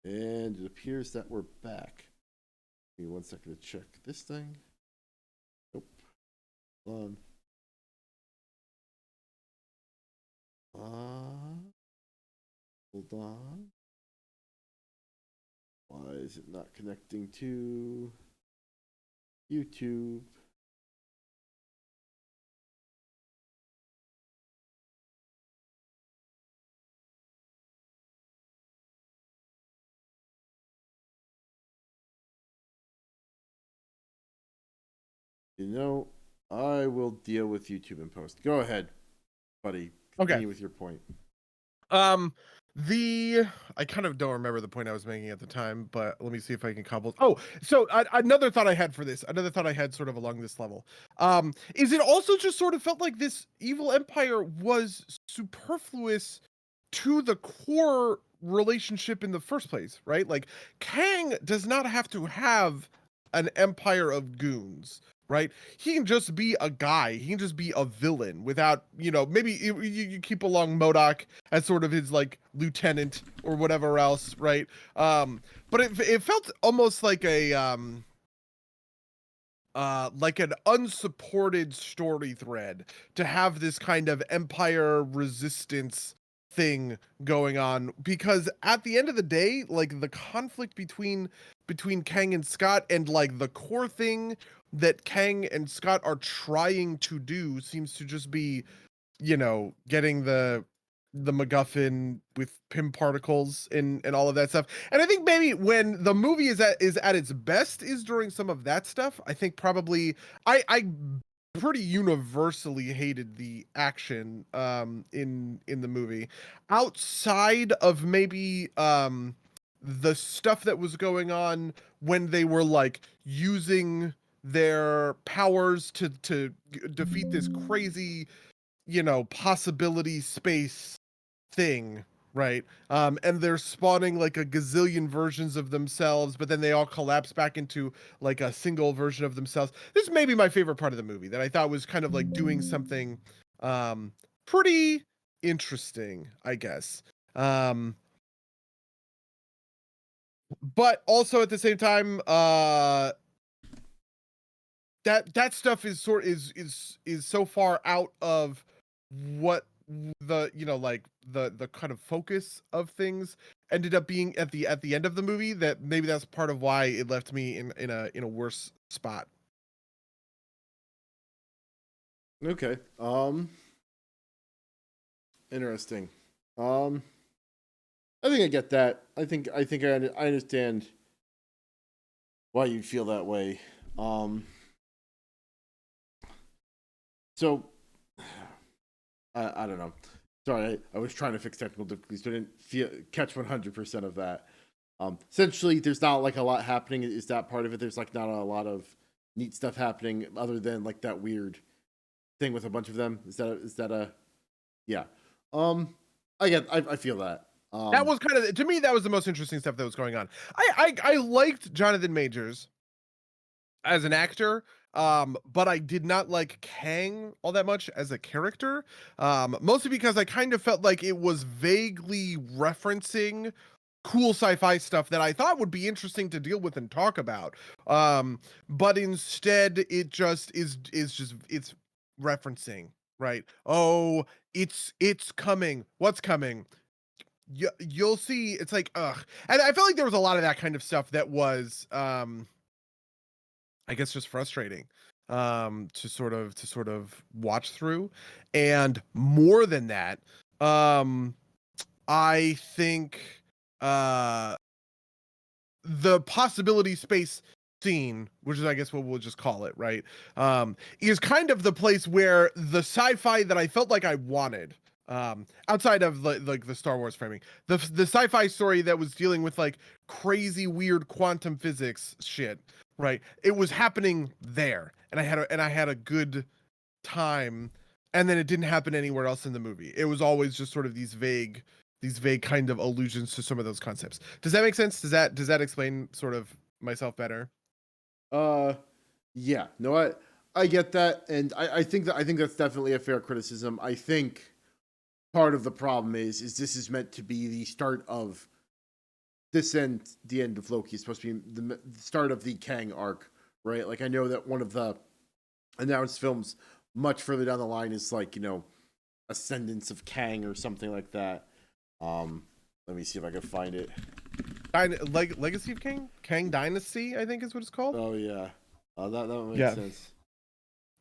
And it appears that we're back. Give me 1 second to check this thing. Nope. Hold on. Hold on. Why is it not connecting to YouTube? You know, I will deal with YouTube in post. Go ahead, buddy. Continue with your point. I kind of don't remember the point I was making at the time, but let me see if I can cobble. Oh, so another thought I had for this, another thought I had sort of along this level, is it also just sort of felt like this evil empire was superfluous to the core relationship in the first place, right? Like Kang does not have to have an empire of goons, right? He can just be a guy. He can just be a villain without, maybe you keep along MODOK as sort of his like lieutenant or whatever else, right? But it felt almost like like an unsupported story thread to have this kind of empire resistance thing going on, because at the end of the day, like the conflict between Kang and Scott, and like the core thing that Kang and Scott are trying to do seems to just be, getting the MacGuffin with Pym particles and all of that stuff. And I think maybe when the movie is at its best is during some of that stuff. I think probably I pretty universally hated the action in the movie. Outside of maybe the stuff that was going on when they were like using their powers to defeat this crazy, possibility space thing, right? And they're spawning like a gazillion versions of themselves, but then they all collapse back into like a single version of themselves. This may be my favorite part of the movie, that I thought was kind of like doing something pretty interesting, I guess. But also at the same time, that stuff is so far out of what the, like the kind of focus of things ended up being at the end of the movie, that maybe that's part of why it left me in a worse spot. Okay. Interesting. I think I get that. I think I understand why you feel that way. So I don't know. Sorry, I was trying to fix technical difficulties, so I didn't catch 100% of that. Essentially, there's not like a lot happening. Is that part of it? There's like not a lot of neat stuff happening other than like that weird thing with a bunch of them. Is that a yeah? I feel that. That was kind of, to me, that was the most interesting stuff that was going on. I liked Jonathan Majors as an actor, but I did not like Kang all that much as a character, mostly because I kind of felt like it was vaguely referencing cool sci-fi stuff that I thought would be interesting to deal with and talk about, but instead it just is just, it's referencing, right? Oh, it's coming. What's coming? You'll see. It's like, ugh. And I felt like there was a lot of that kind of stuff that was I guess just frustrating to sort of watch through. And more than that, I think the possibility space scene, which is I guess what we'll just call it, right, is kind of the place where the sci-fi that I felt like I wanted, outside of like the Star Wars framing, the sci-fi story that was dealing with like crazy weird quantum physics shit, right? It was happening there, and I had a good time, and then it didn't happen anywhere else in the movie. It was always just sort of these vague kind of allusions to some of those concepts. Does that make sense? Does that explain sort of myself better? Yeah. No, I get that, and I think that's definitely a fair criticism. I think part of the problem is this is meant to be the start of the end of Loki is supposed to be the start of the Kang arc, right? Like I know that one of the announced films much further down the line is like, Ascendance of Kang or something like that. Let me see if I can find it. Legacy of Kang? Kang Dynasty, I think is what it's called. Oh yeah. That makes sense.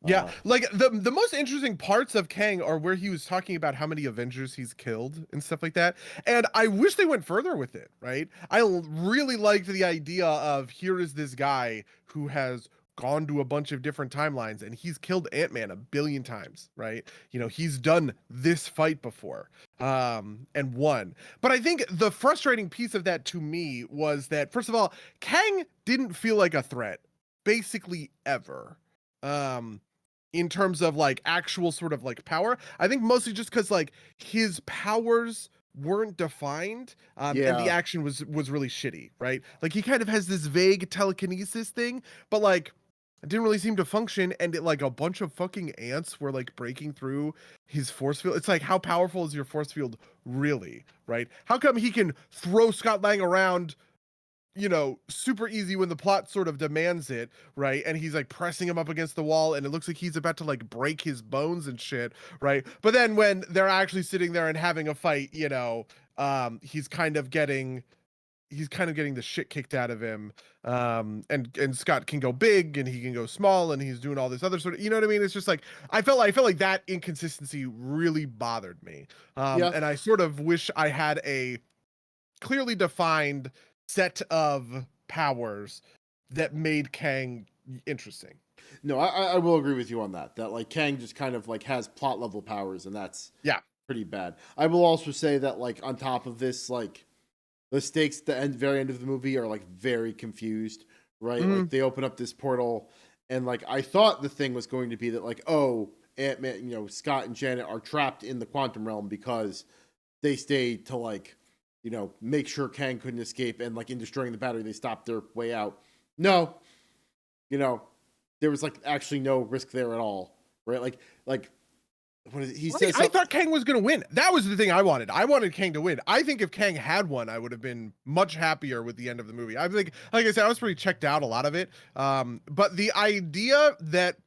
Yeah, like the most interesting parts of Kang are where he was talking about how many Avengers he's killed and stuff like that. And I wish they went further with it, right? Really liked the idea of here is this guy who has gone to a bunch of different timelines and he's killed Ant-Man 1 billion times, right? He's done this fight before and won. But I think the frustrating piece of that to me was that, first of all, Kang didn't feel like a threat basically ever. In terms of like actual sort of like power, I think mostly just because like his powers weren't defined, and the action was really shitty, right? Like he kind of has this vague telekinesis thing, but like it didn't really seem to function, and like a bunch of fucking ants were like breaking through his force field. It's like, how powerful is your force field really, right? How come he can throw Scott Lang around super easy when the plot sort of demands it, right? And he's like pressing him up against the wall and it looks like he's about to like break his bones and shit, right? But then when they're actually sitting there and having a fight, he's kind of getting the shit kicked out of him. And Scott can go big and he can go small and he's doing all this other sort of, you know what I mean? It's just like I felt like that inconsistency really bothered me. And I sort of wish I had a clearly defined set of powers that made Kang interesting. No, I will agree with you on that. That like Kang just kind of like has plot level powers, and that's pretty bad. I will also say that like on top of this, like the stakes at the very end of the movie are like very confused, right? Like they open up this portal, and like I thought the thing was going to be that like, oh, Ant-Man, Scott and Janet are trapped in the quantum realm because they stayed to like make sure Kang couldn't escape, and like in destroying the battery, they stopped their way out. No, there was like actually no risk there at all, right? Like what is it? He says I thought Kang was gonna win. That was the thing I wanted. I wanted Kang to win. I think if Kang had won, I would have been much happier with the end of the movie. I think, like I said, I was pretty checked out a lot of it. But the idea that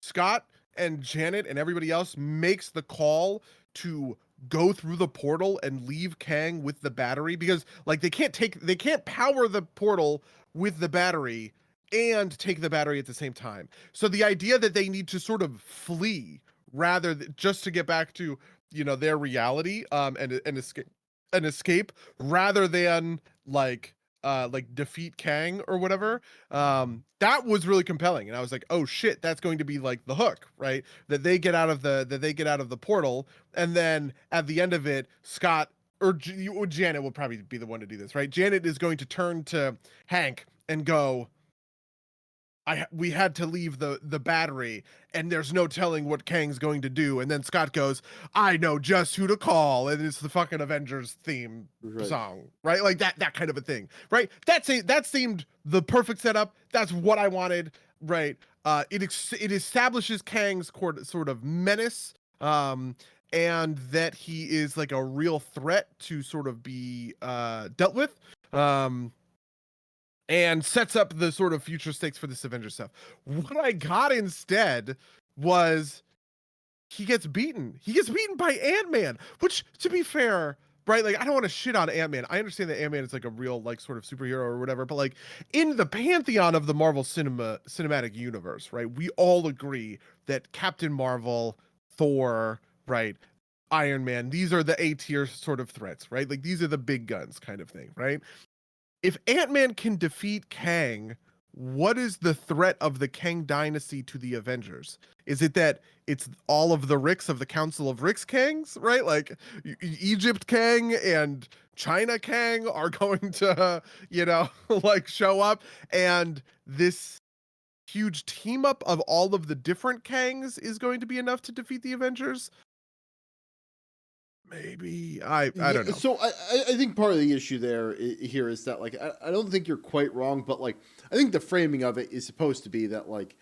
Scott and Janet and everybody else makes the call to go through the portal and leave Kang with the battery, because like they can't power the portal with the battery and take the battery at the same time. So the idea that they need to sort of flee rather just to get back to their reality and escape rather than like defeat Kang or whatever, that was really compelling. And I was like, oh shit, that's going to be like the hook, right? That they get out of the portal, and then at the end of it, Scott or Janet will probably be the one to do this, right? Janet is going to turn to Hank and go, we had to leave the battery, and there's no telling what Kang's going to do. And then Scott goes, I know just who to call, and it's the fucking Avengers theme song, right? Like that kind of a thing, right? That seemed the perfect setup. That's what I wanted, right? It establishes Kang's sort of menace, and that he is like a real threat to sort of be dealt with. And sets up the sort of future stakes for this Avenger stuff. What I got instead was he gets beaten. He gets beaten by Ant-Man, which, to be fair, right? Like, I don't want to shit on Ant-Man. I understand that Ant-Man is like a real, like, sort of superhero or whatever, but like in the pantheon of the Marvel cinematic universe, right? We all agree that Captain Marvel, Thor, right? Iron Man, these are the A-tier sort of threats, right? Like these are the big guns kind of thing, right? If Ant-Man can defeat Kang, what is the threat of the Kang dynasty to the Avengers? Is it that it's all of the Ricks of the Council of Ricks Kangs, right? Like Egypt Kang and China Kang are going to, like show up, and this huge team up of all of the different Kangs is going to be enough to defeat the Avengers? Maybe I don't know. So I think part of the issue here is that like I don't think you're quite wrong, but like I think the framing of it is supposed to be that like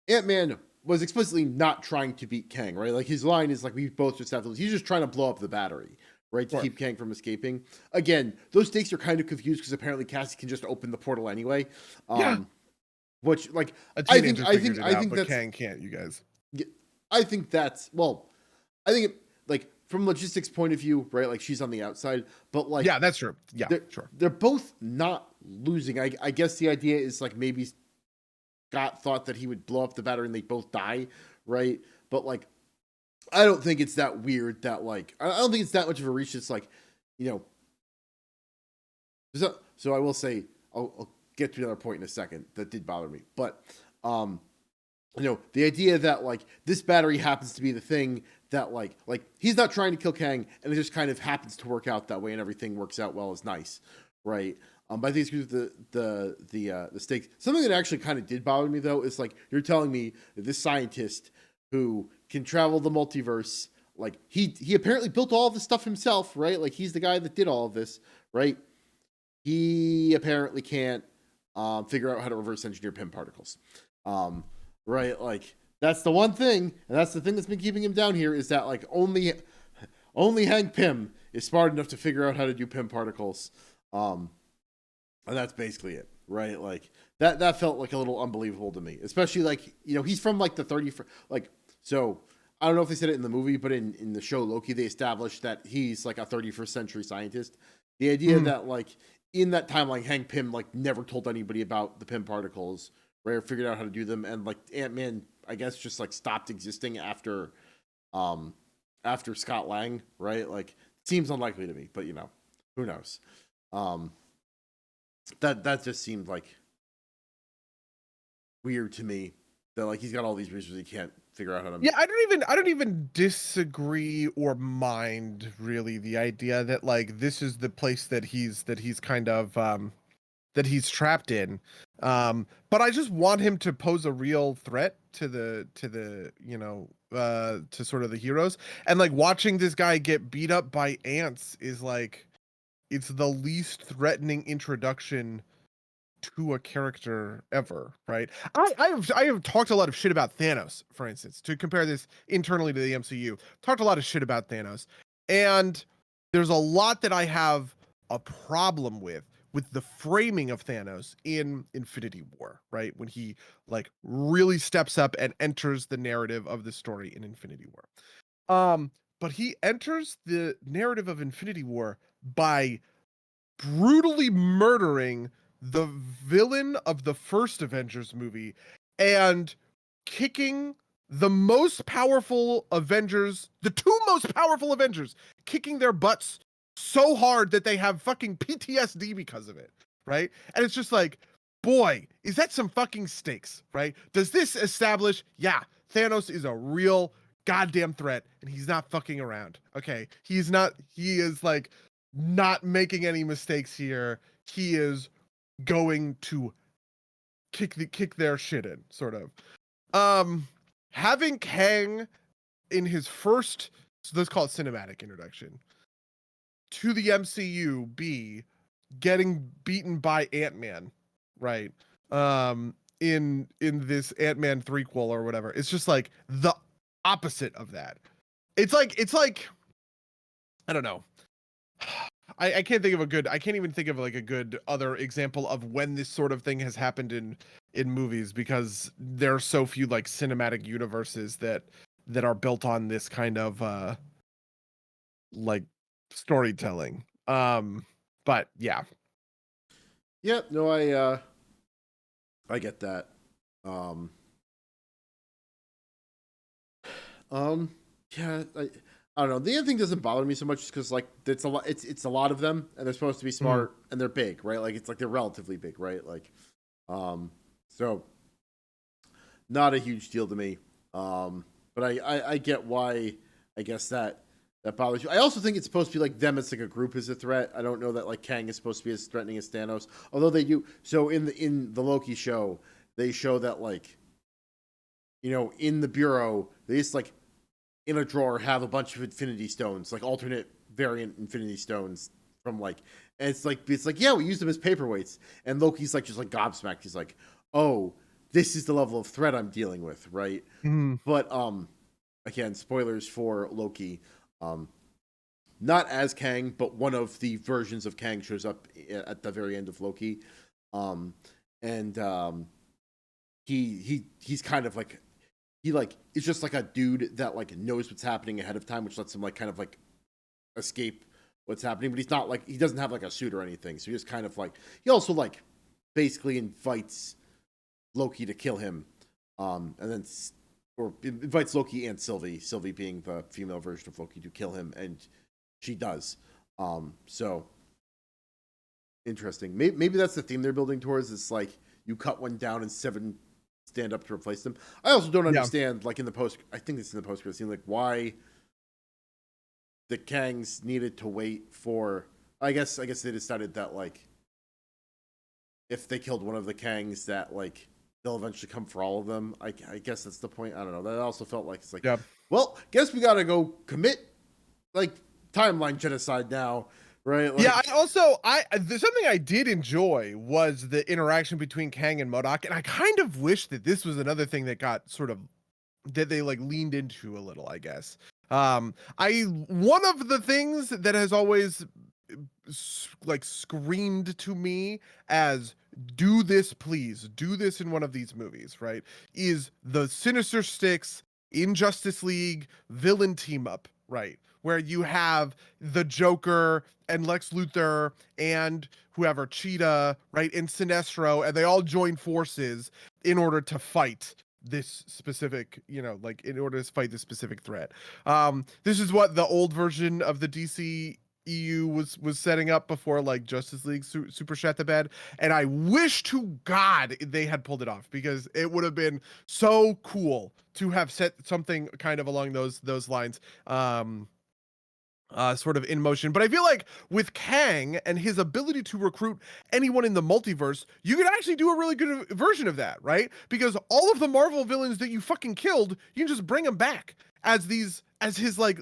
Ant-Man was explicitly not trying to beat Kang, right? Like his line is like, we both just have to. He's just trying to blow up the battery, right, to Sure. keep Kang from escaping. Again, those stakes are kind of confused because apparently Cassie can just open the portal anyway. Yeah. Which like A I think teenager I figured think it I out, think but that's Kang can't, you guys. I think that's well, I think it, like from logistics point of view, right? Like she's on the outside, but like Yeah, that's true. Yeah, sure. they're both not losing. I guess the idea is like maybe Scott thought that he would blow up the battery and they both die, right? But like I don't think it's that weird that like I don't think it's that much of a reach. It's like, you know, so I will say I'll get to another point in a second that did bother me, but you know, the idea that like this battery happens to be the thing that like he's not trying to kill Kang and it just kind of happens to work out that way and everything works out well is nice, right? But I think it's because the stakes. Something that actually kind of did bother me though is like you're telling me that this scientist who can travel the multiverse, like he apparently built all of this stuff himself, right? Like he's the guy that did all of this, right? He apparently can't figure out how to reverse engineer Pym particles. Right? Like that's the one thing, and that's the thing that's been keeping him down here is that like only Hank Pym is smart enough to figure out how to do Pym particles. And that's basically it, right? Like that felt like a little unbelievable to me, especially like, you know, he's from like the 30 like so I don't know if they said it in the movie, but in the show Loki, they established that he's like a 31st century scientist. The idea that like in that timeline, Hank Pym like never told anybody about the Pym particles, right? Or figured out how to do them, and like Ant-Man, I guess, just like stopped existing after Scott Lang, right? Like seems unlikely to me, but you know, who knows? That just seemed like weird to me. That like he's got all these resources, he can't figure out how to. Yeah, I don't even disagree or mind really the idea that like this is the place that he's kind of that he's trapped in. But I just want him to pose a real threat to the you know to sort of the heroes. And like watching this guy get beat up by ants is like it's the least threatening introduction to a character ever, right? I have talked a lot of shit about Thanos, for instance, to compare this internally to the MCU. Talked a lot of shit about Thanos, and there's a lot that I have a problem with the framing of Thanos in Infinity War, right? When he like really steps up and enters the narrative of the story in Infinity War. But he enters the narrative of Infinity War by brutally murdering the villain of the first Avengers movie and kicking the most powerful Avengers, the two most powerful Avengers, kicking their butts so hard that they have fucking PTSD because of it, right? And it's just like, boy, is that some fucking stakes, right? Does this establish, yeah, Thanos is a real goddamn threat and he's not fucking around. Okay. He is like not making any mistakes here. He is going to kick their shit in, sort of. Having Kang in his first, so let's call it cinematic introduction to the MCU be getting beaten by Ant-Man, right? In this Ant-Man threequel or whatever. It's just like the opposite of that. It's like I don't know. I can't think of a good, I can't even think of like a good other example of when this sort of thing has happened in movies, because there are so few like cinematic universes that are built on this kind of like storytelling. But yeah. Yeah, no, I get that. Um, yeah, I don't know. The other thing doesn't bother me so much because like it's a lot. It's a lot of them, and they're supposed to be smart and they're big, right? Like it's like they're relatively big, right? Like, so not a huge deal to me. But I get why. I guess that bothers you. I also think it's supposed to be like them as like a group as a threat. I don't know that like Kang is supposed to be as threatening as Thanos, although they do. So in the Loki show, they show that like, you know, in the bureau, they just like in a drawer have a bunch of Infinity Stones, like alternate variant Infinity Stones from like, and it's like yeah, we use them as paperweights, and Loki's like just like gobsmacked. He's like, oh, this is the level of threat I'm dealing with, right? But again, spoilers for Loki. not as Kang, but one of the versions of Kang shows up at the very end of Loki. Um, and he's kind of like he like is just like a dude that like knows what's happening ahead of time, which lets him like kind of like escape what's happening. But he's not like he doesn't have like a suit or anything, so he just kind of like he also like basically invites Loki to kill him, and then or invites Loki and Sylvie being the female version of Loki to kill him, and she does. So interesting. Maybe that's the theme they're building towards. It's like you cut one down and 7 stand up to replace them. I also don't understand, like in the post, I think it's in the post credit scene, like why the Kangs needed to wait for. I guess they decided that like if they killed one of the Kangs, that like they'll eventually come for all of them. I guess that's the point. I don't know. That also felt like it's like, well, guess we gotta go commit like timeline genocide now, right? Like, yeah, something I did enjoy was the interaction between Kang and MODOK, and I kind of wish that this was another thing that got sort of that they like leaned into a little, I guess. I one of the things that has always like screamed to me as do this please, do this in one of these movies, right? Is the Sinister Six in Justice League villain team up, right? Where you have the Joker and Lex Luthor and whoever, Cheetah, right, and Sinestro, and they all join forces in order to fight this specific, like in order to fight this specific threat. This is what the old version of the DC EU was setting up before like Justice League super shot the bed, and I wish to God they had pulled it off, because it would have been so cool to have set something kind of along those lines. Sort of in motion. But I feel like with Kang and his ability to recruit anyone in the multiverse, you could actually do a really good version of that, right? Because all of the Marvel villains that you fucking killed, you can just bring them back as his like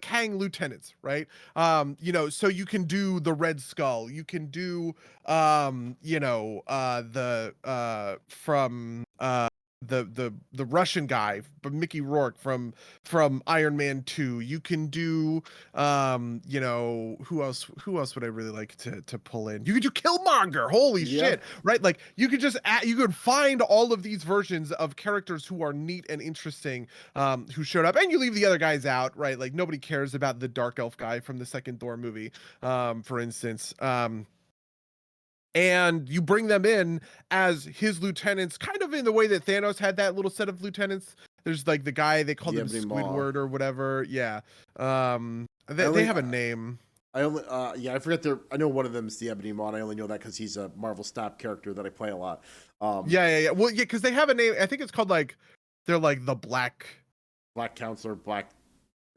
Kang lieutenants, right? So you can do the Red Skull, you can do the from the Russian guy, but Mickey Rourke from Iron Man 2. You can do who else would I really like to pull in? You could do Killmonger. Holy shit, right? Like you could just you could find all of these versions of characters who are neat and interesting, who showed up, and you leave the other guys out, right? Like nobody cares about the Dark Elf guy from the second Thor movie, for instance. And you bring them in as his lieutenants, kind of in the way that Thanos had that little set of lieutenants. There's like the guy, they called him Squidward or whatever. Yeah. They have a name. I only I forget I know one of them is the Ebony Maw. I only know that because he's a Marvel Snap character that I play a lot. Yeah. Well, yeah, because they have a name. I think it's called like they're like the Black Counselor,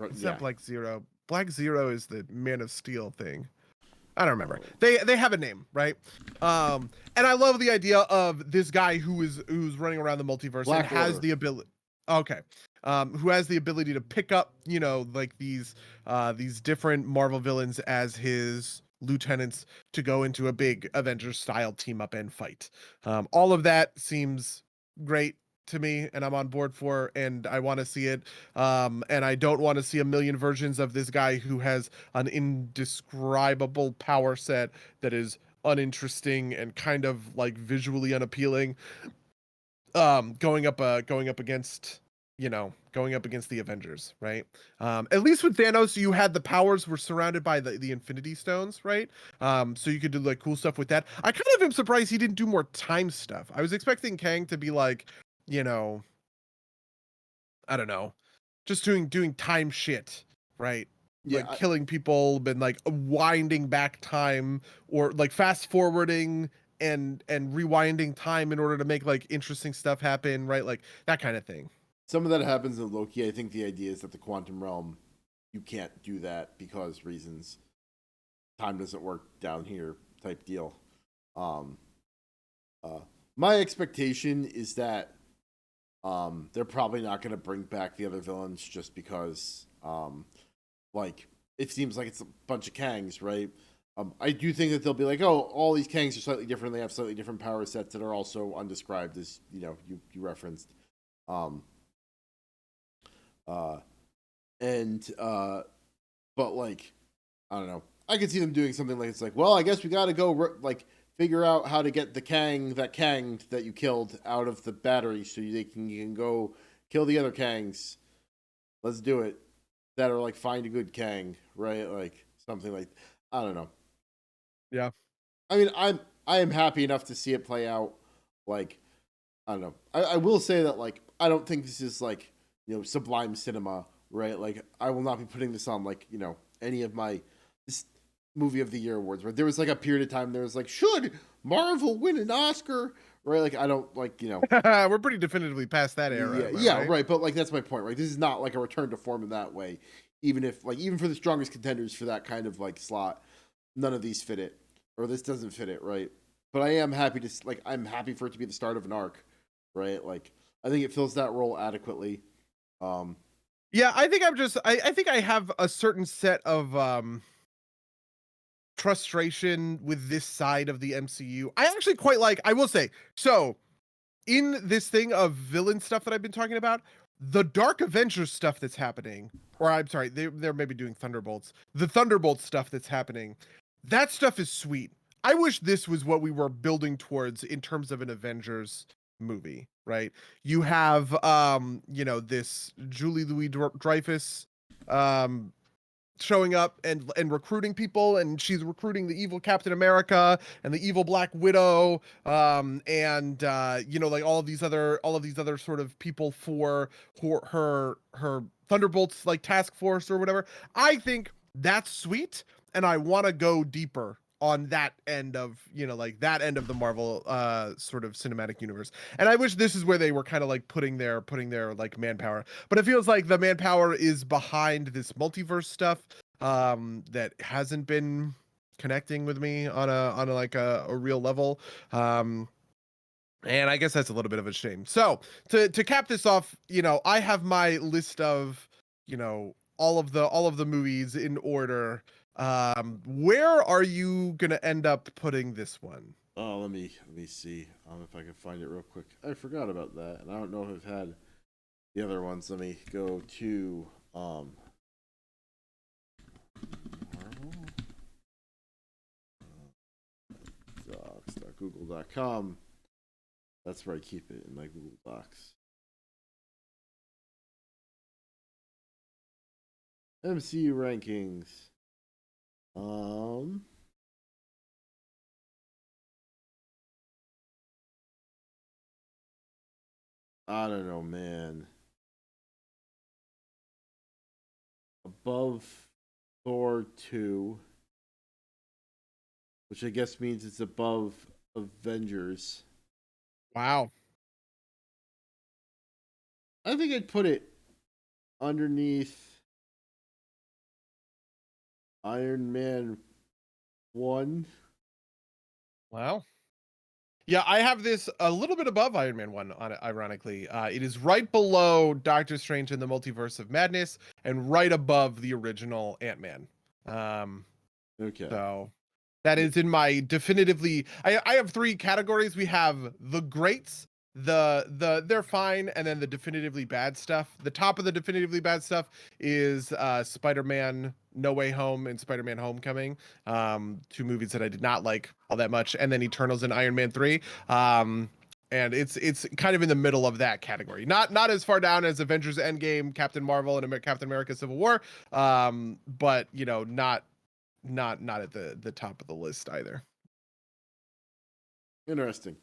It's not Black Zero. Black Zero is the Man of Steel thing. I don't remember. They have a name, right? And I love the idea of this guy who's running around the multiverse and has the ability. Okay. Who has the ability to pick up, like these different Marvel villains as his lieutenants to go into a big Avengers style team up and fight. All of that seems great to me, and I'm on board for, and I want to see it. And I don't want to see a million versions of this guy who has an indescribable power set that is uninteresting and kind of like visually unappealing. Going up against the Avengers, right? At least with Thanos, you had the powers were surrounded by the Infinity Stones, right? So you could do like cool stuff with that. I kind of am surprised he didn't do more time stuff. I was expecting Kang to be like, I don't know, just doing time shit, right? Like killing people, been like winding back time, or like fast forwarding and rewinding time in order to make like interesting stuff happen, right? Like that kind of thing. Some of that happens in Loki. I think the idea is that the quantum realm, you can't do that because reasons. Time doesn't work down here, type deal. My expectation is that they're probably not going to bring back the other villains just because, like, it seems like it's a bunch of Kangs, right? I do think that they'll be like, oh, all these Kangs are slightly different. They have slightly different power sets that are also undescribed, as you referenced. But like, I don't know. I could see them doing something like it's like, well, I guess we got to go like figure out how to get the Kang that you killed out of the battery so you can go kill the other Kangs. Let's do it. That or like find a good Kang, right? Like something like I don't know. Yeah. I mean, I am happy enough to see it play out. Like I don't know. I will say that like I don't think this is like sublime cinema, right? Like I will not be putting this on like any of my this movie of the year awards. Right? There was like a period of time there was like should Marvel win an Oscar, right? Like I don't like We're pretty definitively past that era. yeah, right. But like that's my point, right? This is not like a return to form in that way. Even if like even for the strongest contenders for that kind of like slot, none of these fit it, or this doesn't fit it, right? But I am happy to like I'm happy for it to be the start of an arc, right? Like I think it fills that role adequately. Yeah, I think I think I have a certain set of frustration with this side of the MCU. I actually quite like, I will say, so in this thing of villain stuff that I've been talking about, the Dark Avengers stuff that's happening, or I'm sorry, they're maybe doing Thunderbolts. The Thunderbolts stuff that's happening, that stuff is sweet. I wish this was what we were building towards in terms of an Avengers movie, right? You have this Julie Louis Dreyfus showing up and recruiting people, and she's recruiting the evil Captain America and the evil Black Widow, and like all of these other sort of people for her Thunderbolts like task force or whatever. I think that's sweet, and I want to go deeper on that end of that end of the Marvel sort of cinematic universe. And I wish this is where they were kind of like putting their like manpower, but it feels like the manpower is behind this multiverse stuff that hasn't been connecting with me on a real level. And I guess that's a little bit of a shame. So to cap this off, I have my list of all of the movies in order. Where are you gonna end up putting this one? Oh, let me see if I can find it real quick. I forgot about that, and I don't know if I've had the other ones. Let me go to docs.google.com. That's where I keep it in my Google Docs. MCU rankings. I don't know, man. Above Thor 2, which I guess means it's above Avengers. Wow. I think I'd put it underneath Iron Man 1. Wow. Yeah, I have this a little bit above Iron Man 1 on it, ironically. It is right below Doctor Strange and the Multiverse of Madness and right above the original Ant-Man. Okay. So that is in my definitively I have 3 categories. We have the greats, they're fine, and then the definitively bad stuff. The top of the definitively bad stuff is Spider-Man No Way Home and Spider-Man Homecoming, 2 movies that I did not like all that much, and then Eternals and Iron Man 3. And it's kind of in the middle of that category. Not as far down as Avengers Endgame, Captain Marvel, and Captain America Civil War, but not at the top of the list either. Interesting.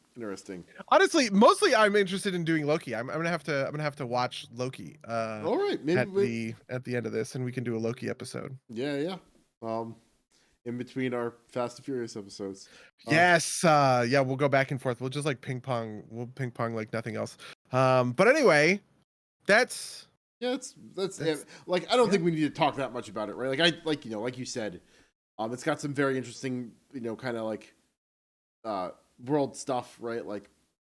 Honestly, mostly I'm interested in doing Loki. I'm gonna have to watch Loki. All right, maybe at the end of this, and we can do a Loki episode. Yeah. In between our Fast and Furious episodes. Yes. Yeah, we'll go back and forth. We'll just like ping pong. We'll ping pong like nothing else. But anyway, that's it. Like I don't think we need to talk that much about it, right? Like like you said, it's got some very interesting, kind of like world stuff, right? Like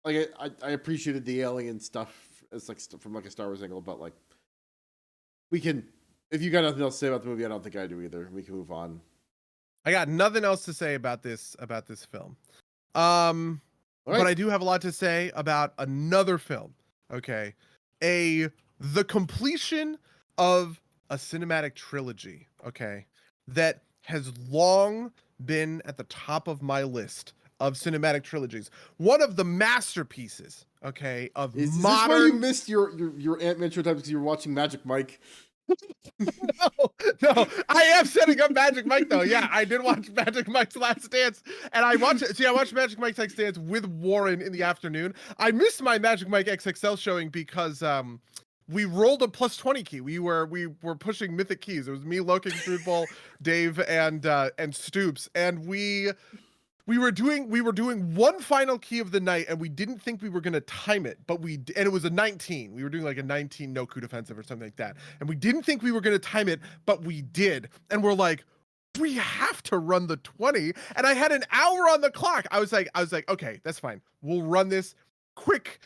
I appreciated the alien stuff as like from like a Star Wars angle, but like we can, if you got nothing else to say about the movie, I don't think I do either. We can move on. I got nothing else to say about this film. Right. But I do have a lot to say about another film. Okay. The completion of a cinematic trilogy. Okay. that has long been at the top of my list of cinematic trilogies. One of the masterpieces, okay, of Is this why you modern. missed your Ant-Man showtime because you were watching Magic Mike? No, no, I am setting up Magic Mike though. Yeah, I did watch Magic Mike's Last Dance, and I watched it. See, I watched Magic Mike's Last Dance with Warren in the afternoon. I missed my Magic Mike XXL showing because we rolled a +20 key. We were pushing mythic keys. It was me, Loki, Fruitball, Dave, and Stoops, and we were doing one final key of the night, and we didn't think we were going to time it, but and it was a 19. We were doing like a 19 no coup defensive or something like that, and we didn't think we were going to time it, but we did, and we're like, we have to run the 20, and I had an hour on the clock. I was like, okay, that's fine. We'll run this quick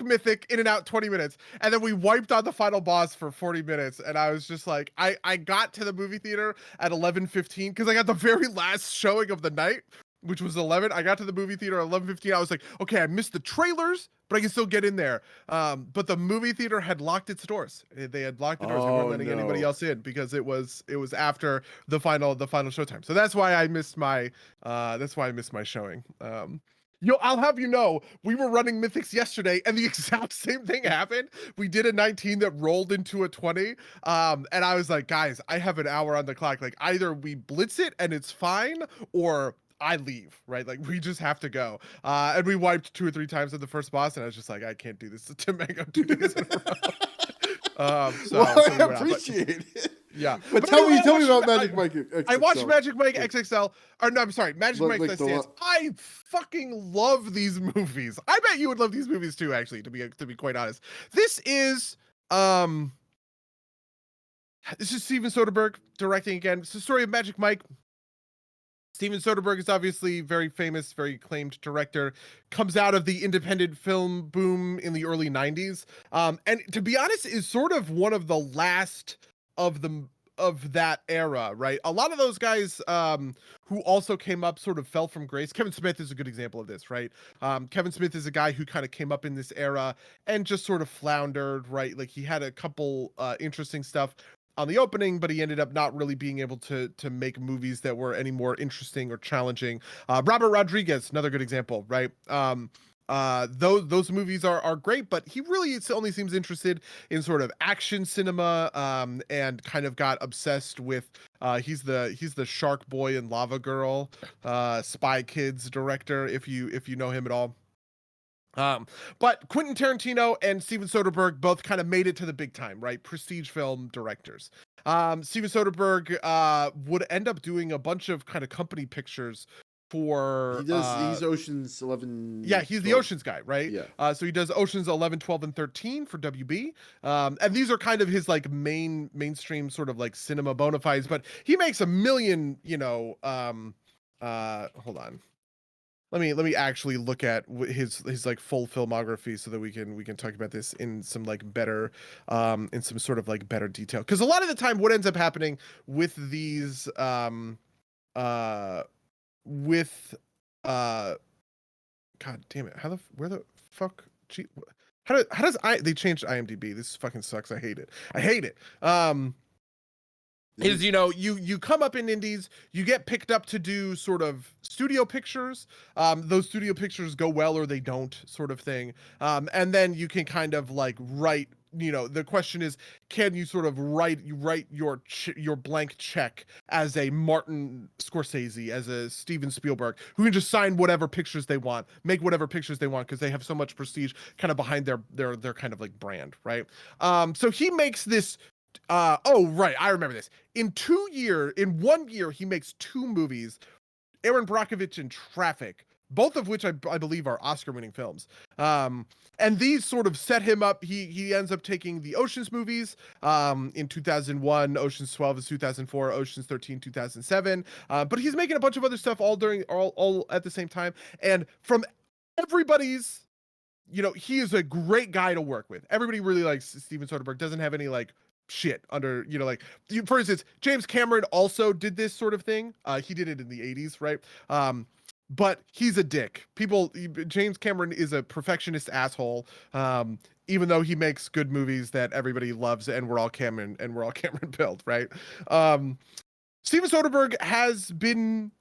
mythic in and out 20 minutes, and then we wiped on the final boss for 40 minutes, and I was just like, I got to the movie theater at 11:15 because I got the very last showing of the night, which was 11. I got to the movie theater at 11:15. I was like, okay, I missed the trailers, but I can still get in there. But the movie theater had locked its doors. They had locked the doors. They weren't letting anybody else in because it was after the final showtime. So that's why I missed my showing. I'll have you know, we were running Mythics yesterday, and the exact same thing happened. We did a 19 that rolled into a 20, and I was like, guys, I have an hour on the clock. Like, either we blitz it and it's fine, or I leave, right? Like, we just have to go. And we wiped 2 or 3 times at the first boss, and I was just like, I can't do this to Mango 2 days in a row. I appreciate it. Yeah, but tell me about Magic Mike XXL. I watched Magic Mike XXL. Or no, I'm sorry, Magic Mike Last Dance. I fucking love these movies. I bet you would love these movies too, actually, to be quite honest. This is Steven Soderbergh directing again. It's the story of Magic Mike. Steven Soderbergh is obviously very famous, very acclaimed director, comes out of the independent film boom in the early 90s. And to be honest, is sort of one of the last of that era, right? A lot of those guys who also came up sort of fell from grace. Kevin Smith is a good example of this, right? Kevin Smith is a guy who kind of came up in this era and just sort of floundered, right? Like, he had a couple interesting stuff on the opening, but he ended up not really being able to make movies that were any more interesting or challenging. Robert Rodriguez, another good example, right? Those movies are great, but he really only seems interested in sort of action cinema, and kind of got obsessed with he's the Shark Boy and Lava Girl, Spy Kids director, if you know him at all. But Quentin Tarantino and Steven Soderbergh both kind of made it to the big time, right? Prestige film directors. Steven Soderbergh would end up doing a bunch of kind of company pictures for. He's Ocean's 11. Yeah, he's 12. The Ocean's guy, right? Yeah. So he does Ocean's 11, 12, and 13 for WB. And these are kind of his like mainstream sort of like cinema bona fides. But he makes a million, hold on. Let me actually look at his like full filmography so that we can talk about this in some like better in some sort of like better detail, because a lot of the time what ends up happening with these God damn it, where the fuck how does they changed IMDb? This fucking sucks. I hate it. Is you come up in indies, you get picked up to do sort of studio pictures. Those studio pictures go well or they don't, sort of thing. And then you can kind of like write. The question is, can you sort of write your blank check as a Martin Scorsese, as a Steven Spielberg, who can just sign whatever pictures they want, make whatever pictures they want, because they have so much prestige kind of behind their kind of like brand, right? So he makes this. Right, I remember this. In 1 year, he makes 2 movies, Aaron Brockovich and Traffic, both of which I believe are Oscar-winning films. And these sort of set him up. He ends up taking the Ocean's movies in 2001, Ocean's 12 is 2004, Ocean's 13, 2007. But he's making a bunch of other stuff all at the same time. And from everybody's, he is a great guy to work with. Everybody really likes Steven Soderbergh. Doesn't have any like shit under, for instance, James Cameron also did this sort of thing. He did it in the 80s, right? But he's a dick. James Cameron is a perfectionist asshole. Even though he makes good movies that everybody loves, and we're all Cameron built, right? Steven Soderbergh has been,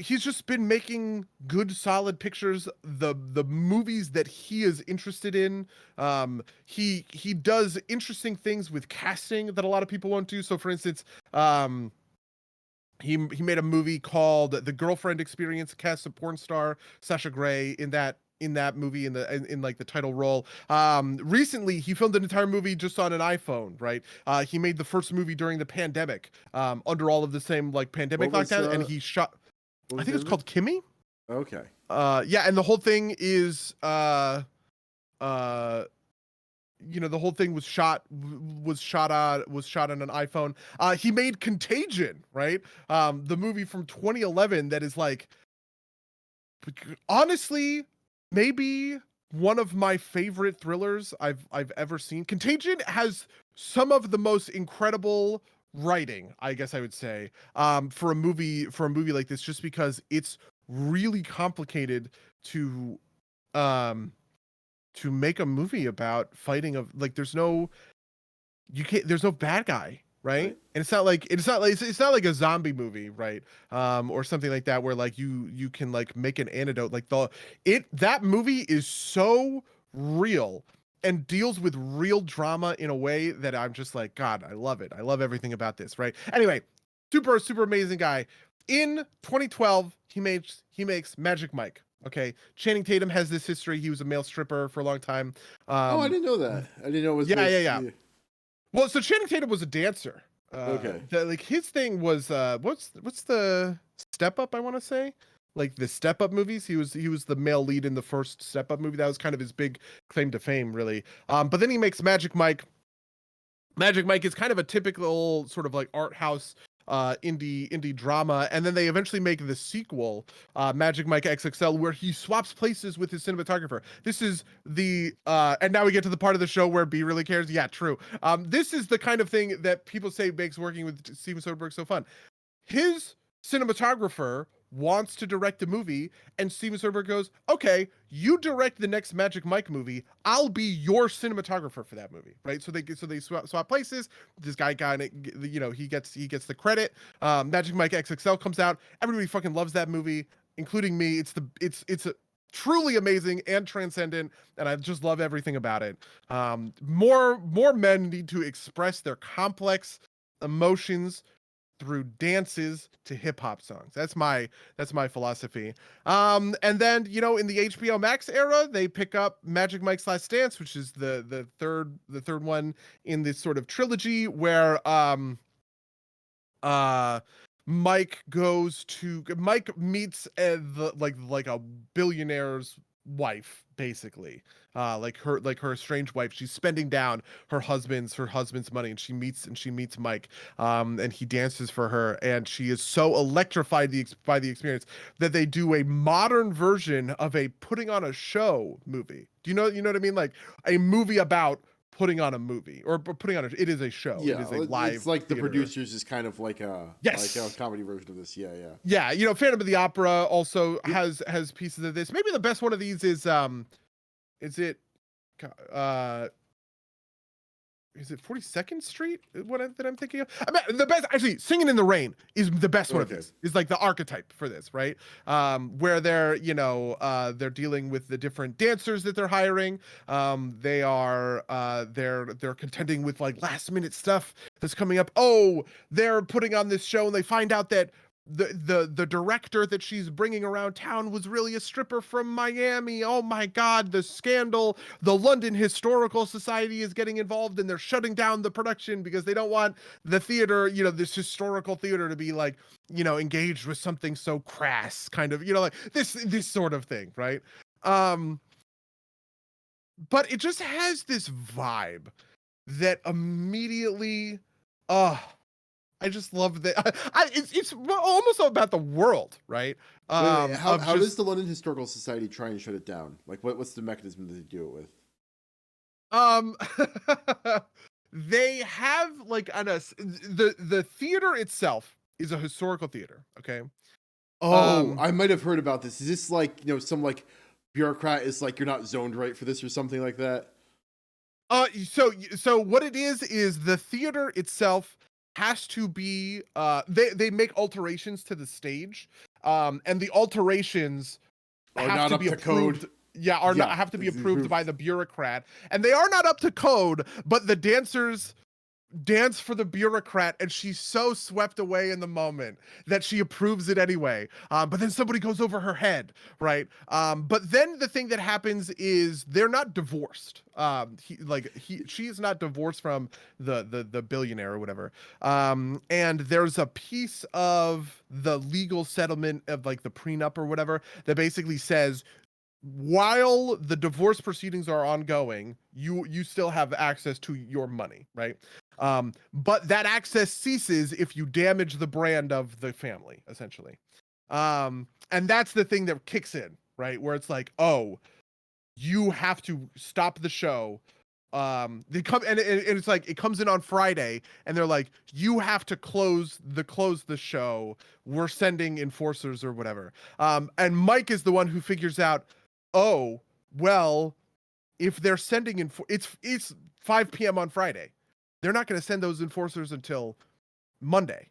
he's just been making good, solid pictures. The movies that he is interested in, he does interesting things with casting that a lot of people won't do. So, for instance, he made a movie called The Girlfriend Experience, cast a porn star Sasha Grey in that movie in like the title role. Recently he filmed an entire movie just on an iPhone, right? He made the first movie during the pandemic, under all of the same like pandemic lockdown, and he shot, What I was think the it's other called Kimmy. Okay. Yeah, and the whole thing is the whole thing was shot on an iPhone. He made Contagion, right? The movie from 2011 that is like, honestly, maybe one of my favorite thrillers I've ever seen. Contagion has some of the most incredible writing, I guess I would say, for a movie like this, just because it's really complicated to make a movie about fighting of, like, there's no bad guy, right? Right. And it's not like a zombie movie, right? Or something like that, where like you can like make an antidote. Like that movie is so real and deals with real drama in a way that I'm just like, God, I love it. I love everything about this, right? Anyway, super amazing guy. In 2012, he makes Magic Mike. Okay, Channing Tatum has this history. He was a male stripper for a long time. Oh, I didn't know that. I didn't know it was Yeah, with. yeah. Well, so Channing Tatum was a dancer. Okay. Like his thing was what's the Step Up, I want to say? Like the Step Up movies. He was the male lead in the first Step Up movie. That was kind of his big claim to fame, really. But then he makes Magic Mike. Magic Mike is kind of a typical sort of like art house indie drama, and then they eventually make the sequel, Magic Mike XXL, where he swaps places with his cinematographer. This is the and now we get to the part of the show where B really cares. Yeah, true. This is the kind of thing that people say makes working with Steven Soderbergh so fun. His cinematographer wants to direct a movie, and Steven Soderbergh goes, "Okay, you direct the next Magic Mike movie. I'll be your cinematographer for that movie." Right? So they swap places. This guy got it. He gets the credit. Magic Mike XXL comes out. Everybody fucking loves that movie, including me. It's a truly amazing and transcendent, and I just love everything about it. More men need to express their complex emotions through dances to hip hop songs. That's my philosophy. And then, in the HBO Max era, they pick up Magic Mike's Last Dance, which is the third one in this sort of trilogy, where Mike meets like a billionaire's wife, basically, like her estranged wife. She's spending down her husband's money, and she meets Mike, and he dances for her, and she is so electrified by the experience that they do a modern version of a putting on a show movie. Do you know what I mean? Like a movie about putting on a movie, or putting on it is a show. It Yeah, is a live it's like the theater. producers is kind of like a Yes. like a comedy version of this. Yeah, yeah. Yeah, Phantom of the Opera also has pieces of this. Maybe the best one of these is it uh is it 42nd Street? That I'm thinking of? I mean, the best, actually, Singing in the Rain is the best one of Okay. these. Is like the archetype for this, right? Where they're dealing with the different dancers that they're hiring. They're contending with like last minute stuff that's coming up. Oh, they're putting on this show, and they find out that the director that she's bringing around town was really a stripper from Miami. Oh my God, the scandal. The London Historical Society is getting involved, and they're shutting down the production because they don't want the theater, this historical theater, to be like, engaged with something so crass, kind of, like this sort of thing, right? But it just has this vibe that immediately, I just love that. It's almost about the world, right? Wait. How does the London Historical Society try and shut it down? Like, what's the mechanism that they do it with? Um, they have like the theater itself is a historical theater. Okay. Oh, I might have heard about this. Is this like, some like bureaucrat is like, you're not zoned right for this or something like that? So what it is the theater itself has to be they make alterations to the stage, and the alterations Are have not to up be to code. approved. Yeah, are not Yeah, have to be it's approved by approved. the bureaucrat, and they are not up to code. But the dancers dance for the bureaucrat, and she's so swept away in the moment that she approves it anyway. But then somebody goes over her head, right? But then the thing that happens is they're not divorced. She is not divorced from the billionaire or whatever. And there's a piece of the legal settlement of like the prenup or whatever that basically says, while the divorce proceedings are ongoing, you still have access to your money, right? But that access ceases if you damage the brand of the family, essentially. And that's the thing that kicks in, right? Where it's like, oh, you have to stop the show. They come and it's like it comes in on Friday, and they're like, you have to close the show. We're sending enforcers or whatever. And Mike is the one who figures out, oh, well, if they're sending it's 5 p.m. on Friday. They're not going to send those enforcers until Monday.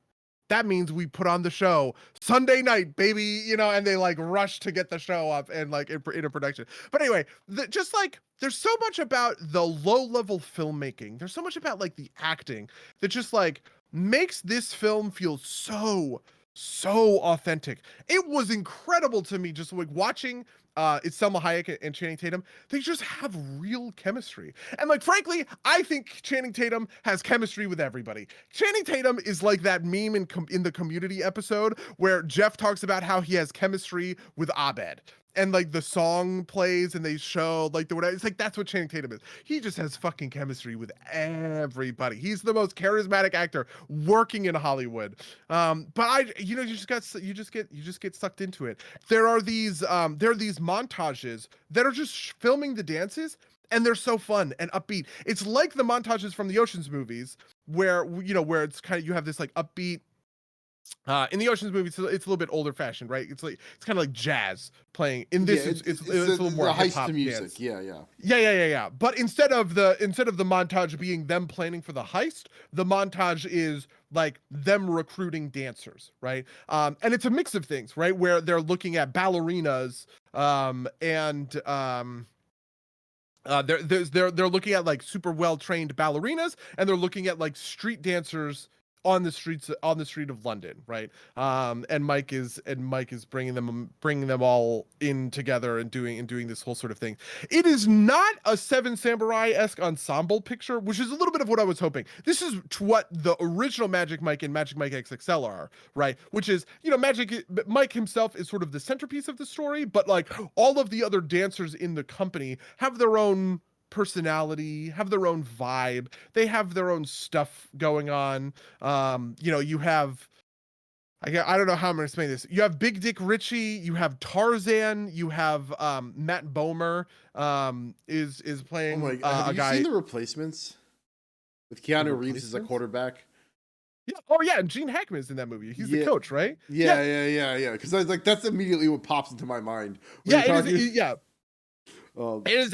That means we put on the show Sunday night, baby, and they like rush to get the show up and like into production. But anyway, just like there's so much about the low level filmmaking. There's so much about like the acting that just like makes this film feel so authentic. It was incredible to me just like watching it's Selma Hayek and Channing Tatum. They just have real chemistry. And like, frankly, I think Channing Tatum has chemistry with everybody. Channing Tatum is like that meme in the Community episode where Jeff talks about how he has chemistry with Abed. And like the song plays and they show like the whatever. It's like that's what Channing Tatum is. He just has fucking chemistry with everybody. He's the most charismatic actor working in Hollywood. But you just get sucked into it. There are these montages that are just filming the dances, and they're so fun and upbeat. It's like the montages from the Ocean's movies where it's kind of, you have this like upbeat, in the Ocean's movies, it's a little bit older fashioned, right? It's kind of like jazz playing. In this, it's a little more hip hop music. dance. Yeah. But instead of the montage being them planning for the heist, the montage is like them recruiting dancers, right? And it's a mix of things, right? Where they're looking at ballerinas, they're looking at like super well trained ballerinas, and they're looking at like street dancers on the street of London, right? And Mike is bringing them all in together and doing this whole sort of thing. It is not a Seven Samurai-esque ensemble picture, which is a little bit of what I was hoping. This is what the original Magic Mike and Magic Mike XXL are, right? Which is, Magic Mike himself is sort of the centerpiece of the story, but like all of the other dancers in the company have their own personality, have their own vibe. They have their own stuff going on. You have, I don't know how I'm going to explain this. You have Big Dick Richie, you have Tarzan, you have Matt Bomer is playing Oh my God. Have a you guy. seen The Replacements with Keanu Reeves as a Replacements? quarterback? Yeah. Oh yeah, and Gene Hackman is in that movie. He's the coach, right? Yeah. Because I was like, that's immediately what pops into my mind. Yeah. Um, It is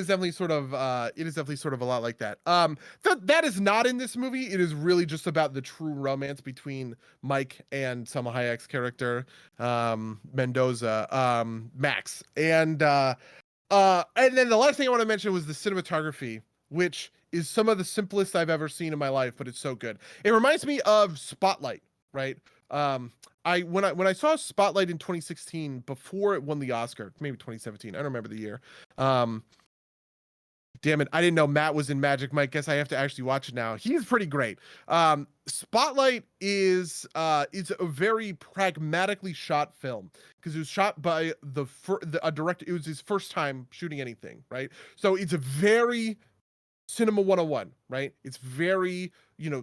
definitely sort of a lot like that. That is not in this movie. It is really just about the true romance between Mike and Selma Hayek's character, Mendoza, Max. And then the last thing I want to mention was the cinematography, which is some of the simplest I've ever seen in my life, but it's so good. It reminds me of Spotlight, right? When I saw Spotlight in 2016, before it won the Oscar, maybe 2017, I don't remember the year. Damn it, I didn't know Matt was in Magic Mike. Guess I have to actually watch it now. He's pretty great. Spotlight is a very pragmatically shot film because it was shot by a director. It was his first time shooting anything, right? So it's a very Cinema 101, right? It's very,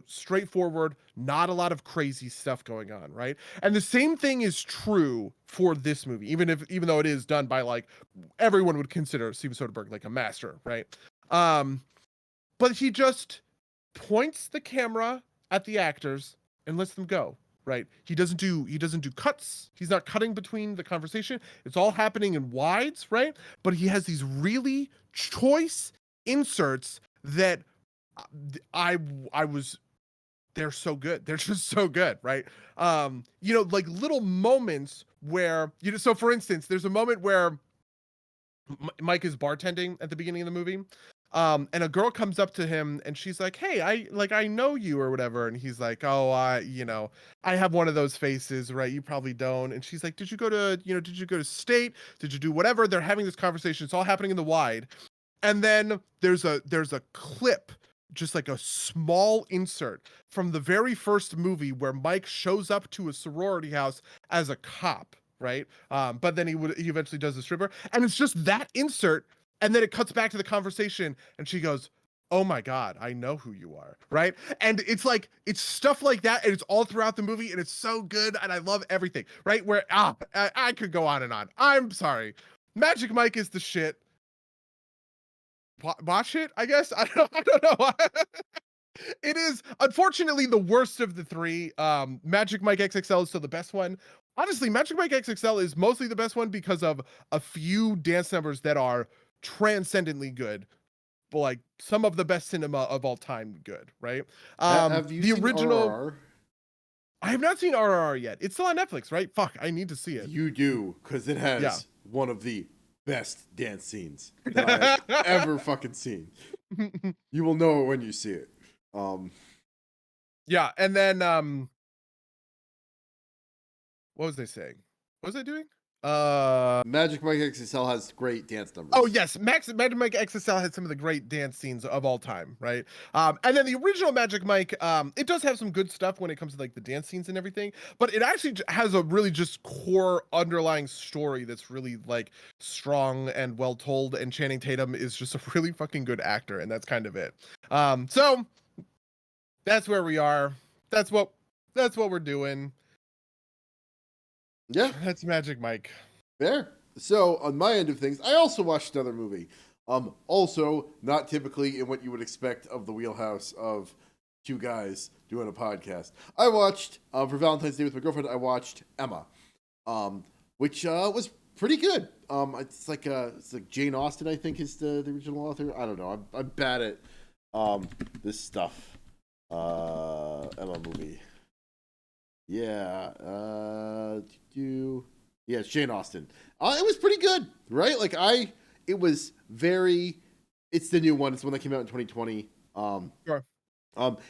straightforward, not a lot of crazy stuff going on, right? And the same thing is true for this movie, even though it is done by like everyone would consider Steven Soderbergh like a master, right? But he just points the camera at the actors and lets them go, right? He doesn't do cuts. He's not cutting between the conversation. It's all happening in wides, right? But he has these really choice inserts that I was they're so good. They're just so good, right? You know, like little moments where, you know, so for instance, there's a moment where Mike is bartending at the beginning of the movie. And a girl comes up to him and she's like, "Hey, I know you or whatever." And he's like, "Oh, you know, I have one of those faces, right? You probably don't." And she's like, "Did you go to, you know, did you go to state? Did you do whatever?" They're having this conversation. It's all happening in the wide. And then there's a clip, just like a small insert from the very first movie where Mike shows up to a sorority house as a cop, right? But then he eventually does the stripper, and it's just that insert, and then it cuts back to the conversation, and she goes, "Oh my god, I know who you are," right? And it's like it's stuff like that, and it's all throughout the movie, and it's so good, and I love everything, right? Where I could go on and on. I'm sorry, Magic Mike is the shit. Watch it, I guess. I don't know. It is unfortunately the worst of the three. Magic Mike XXL is still the best one. Honestly, Magic Mike XXL is mostly the best one because of a few dance numbers that are transcendently good, but like some of the best cinema of all time good, right? Have you The seen original RRR? I have not seen RRR yet. It's still on Netflix, right? Fuck, I need to see it. You do, because it Yeah. has one of the best dance scenes that I've ever fucking seen. You will know it when you see it. Yeah, and then what was I saying? What was I doing? Magic Mike XXL has great dance numbers. Oh yes, Magic Mike XSL had some of the great dance scenes of all time, right? And then the original Magic Mike, it does have some good stuff when it comes to like the dance scenes and everything, but it actually has a really just core underlying story that's really like strong and well told. And Channing Tatum is just a really fucking good actor, and that's kind of it. So that's where we are. That's what we're doing. Yeah, That's Magic Mike. there. So on my end of things, I also watched another movie. Also not typically in what you would expect of the wheelhouse of two guys doing a podcast. I watched for Valentine's Day with my girlfriend. I watched Emma, which was pretty good. It's like Jane Austen, I think, is the original author. I don't know. I'm bad at this stuff. Emma movie. Yeah. Yeah, it's Jane Austen. It was pretty good, right? Like it was very. It's the new one. It's the one that came out in 2020. Sure.